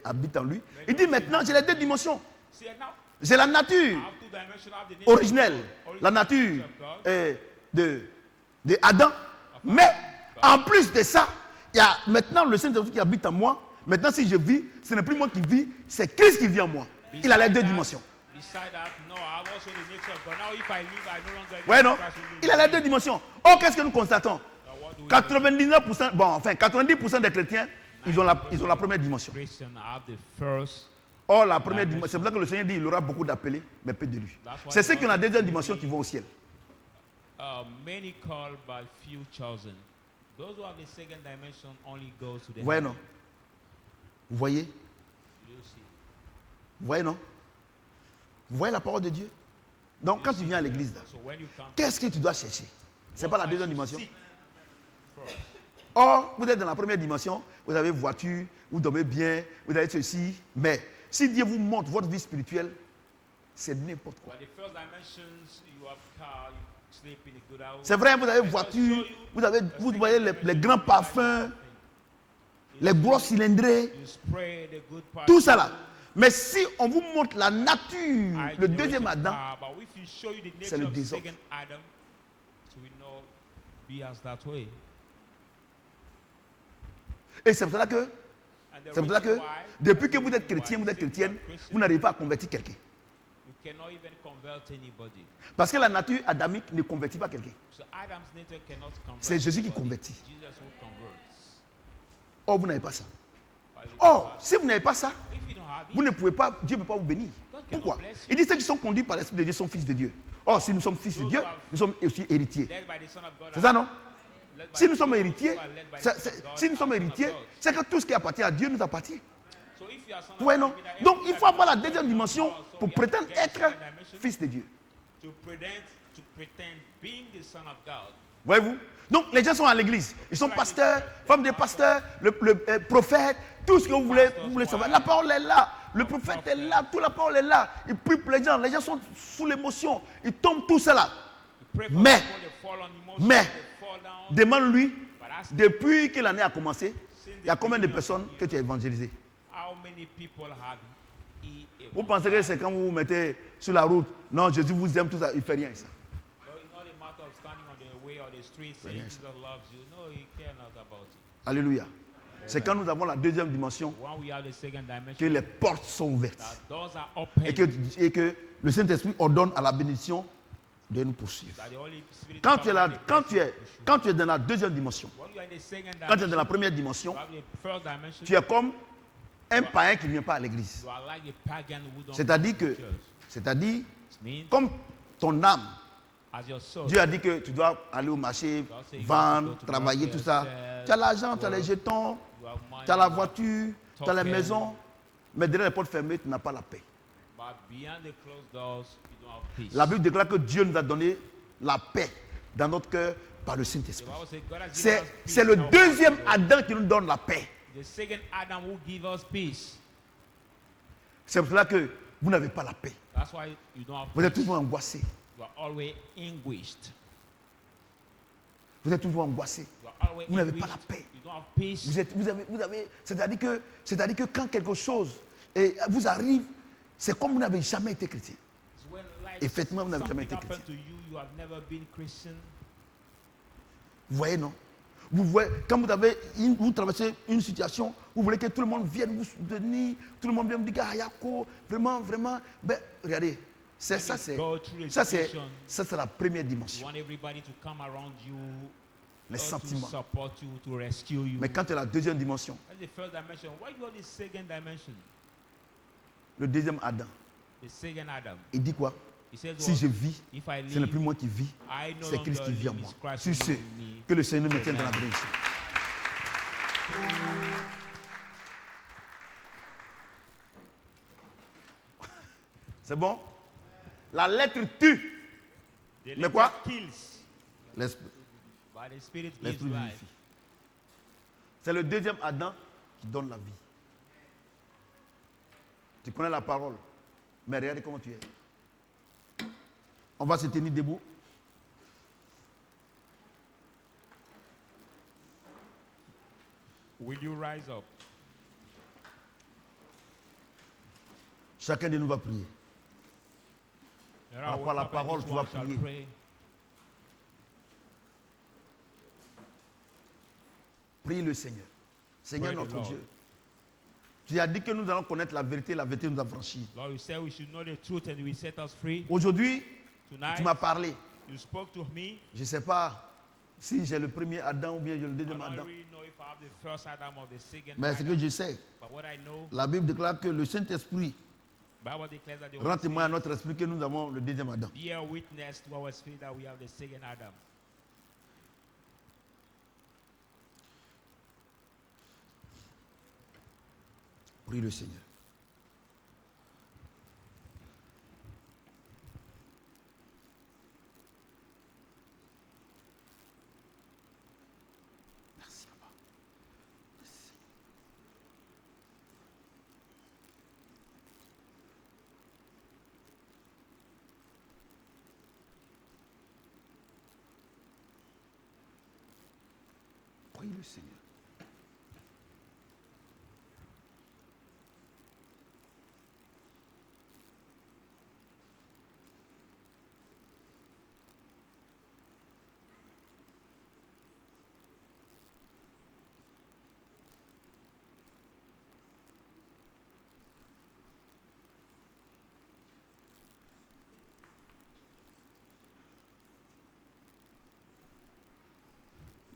habite en lui. Il dit maintenant, j'ai les deux dimensions. J'ai la nature originelle, la nature de Adam, mais en plus de ça, il y a maintenant le Saint-Esprit qui habite en moi. Maintenant, si je vis, ce n'est plus moi qui vis, c'est Christ qui vit en moi. Il a les deux dimensions. Ouais, non? Il a les deux dimensions. Oh, qu'est-ce que nous constatons? 99%, bon, enfin, 90% des chrétiens, ils ont la première dimension. Or, la première dimension, c'est pour ça que le Seigneur dit qu'il aura beaucoup d'appelés, mais peu de lui. C'est ceux qui ont la deuxième dimension qui vont au ciel. Many called but few chosen. Those who have the second dimension only go to the Ouais, non? Vous voyez? Vous voyez, non? Vous voyez la parole de Dieu? Donc, quand tu viens à l'église, qu'est-ce que tu dois chercher? Ce n'est pas la deuxième dimension. Or, vous êtes dans la première dimension, vous avez voiture, vous dormez bien, vous avez ceci, mais si Dieu vous montre votre vie spirituelle, c'est n'importe quoi. C'est vrai, vous avez voiture, vous voyez les grands parfums, les gros cylindrés, tout ça là. Mais si on vous montre la nature, le deuxième Adam, c'est le désordre. Et c'est pour cela que depuis que vous êtes chrétien, vous êtes chrétienne, vous n'arrivez pas à convertir quelqu'un. Parce que la nature adamique ne convertit pas quelqu'un. C'est Jésus qui convertit. Or, vous n'avez pas ça. Or, si vous n'avez pas ça, vous ne pouvez pas, Dieu ne peut pas vous bénir. Pourquoi? Il dit ceux qui sont conduits par l'Esprit de Dieu sont fils de Dieu. Or, si nous sommes fils de Dieu, nous sommes aussi héritiers. C'est ça, non? Si nous sommes héritiers, c'est que tout ce qui appartient à Dieu nous appartient. Ouais, non? Donc, il faut avoir la deuxième dimension pour prétendre être fils de Dieu. Voyez-vous? Donc, les gens sont à l'église. Ils sont pasteurs, femmes de pasteurs, le prophète, tout ce que vous voulez savoir. La parole est là. Le prophète est là. Toute la parole est là. Il prie pour les gens. Les gens sont sous l'émotion. Ils tombent tout cela. Mais, demande-lui, depuis que l'année a commencé, il y a combien de personnes que tu as évangélisées? Vous pensez que c'est quand vous vous mettez sur la route, non, Jésus vous aime, tout ça, il ne fait rien ça. Alléluia. C'est quand nous avons la deuxième dimension que les portes sont ouvertes. Et que le Saint-Esprit ordonne à la bénédiction de nous poursuivre. Quand tu es dans la deuxième dimension, quand tu es dans la première dimension, tu es comme un païen qui ne vient pas à l'église. C'est-à-dire, comme ton âme, Dieu a dit que tu dois aller au marché, vendre, travailler, tout ça. Tu as l'argent, tu as les jetons, tu as la voiture, tu as la maison, mais derrière les portes fermées, tu n'as pas la paix. La Bible déclare que Dieu nous a donné la paix dans notre cœur par le Saint-Esprit. C'est le deuxième Adam qui nous donne la paix. C'est pour cela que vous n'avez pas la paix. Vous êtes toujours angoissé. Vous êtes toujours angoissé. Vous n'avez pas la paix. C'est-à-dire que quand quelque chose vous arrive, c'est comme vous n'avez jamais été chrétien. Effectivement, vous n'avez jamais été chrétien. Vous voyez, non? Vous voyez, quand vous traversez une situation, vous voulez que tout le monde vienne vous soutenir, tout le monde vienne vous dire, Ayako, vraiment, vraiment. Ben, regardez, ça c'est la première dimension. Les sentiments. Mais quand tu as la deuxième dimension, le deuxième Adam, il dit quoi? Si je vis, ce n'est plus moi qui vis, c'est Christ qui vit en moi. Sur ce, que le Seigneur me tienne dans la bénédiction. C'est bon? La lettre tue. Mais quoi? L'esprit. L'esprit vivifie. C'est le deuxième Adam qui donne la vie. Tu connais la parole. Mais regarde comment tu es. On va se tenir debout. Will you rise up? Chacun de nous va prier. Par la parole, tu vas prier. Prie le Seigneur. Seigneur notre Dieu. Tu as dit que nous allons connaître la vérité nous a franchis. Lord, you said we should know the truth and you will set us free. Aujourd'hui, Tonight, tu m'as parlé. You spoke to me. Je ne sais pas si j'ai le premier Adam ou bien j'ai le deuxième Adam. Mais ce que je sais, la Bible déclare que le Saint-Esprit rend témoin à notre esprit que nous avons le deuxième Adam. Prie le Seigneur. Merci, Papa. Merci. Prie le Seigneur.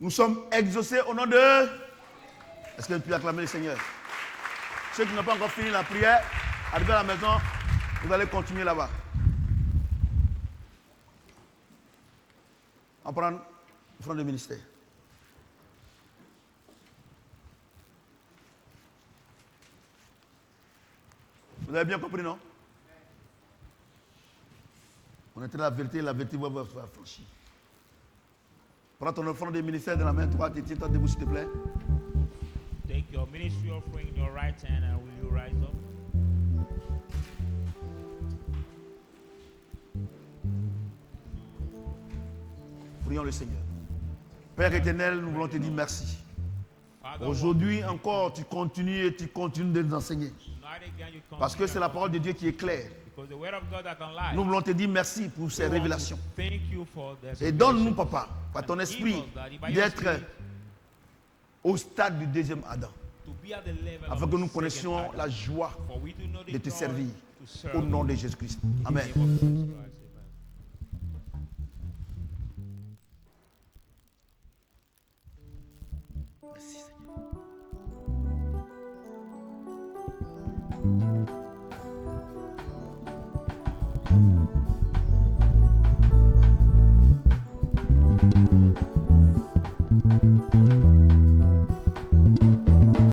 Nous sommes exaucés au nom de... Est-ce que tu peux acclamer le Seigneur? Ceux qui n'ont pas encore fini la prière, arrivez à la maison, vous allez continuer là-bas. On prend l'offrande de ministère. Vous avez bien compris, non? On était la vérité va vous faire franchir. Prends ton offrande de ministère de la main droite et tiens-toi debout, s'il te plaît. Take your ministry offering in your right hand and will you rise up? Prions le Seigneur. Père éternel, nous voulons te dire merci. Aujourd'hui encore, tu continues de nous enseigner. Parce que c'est la parole de Dieu qui est claire. Nous voulons te dire merci pour ces révélations. Et donne-nous, Papa, par ton esprit, d'être au stade du deuxième Adam. Afin que nous connaissions la joie de te servir. Au nom de Jésus-Christ. Amen.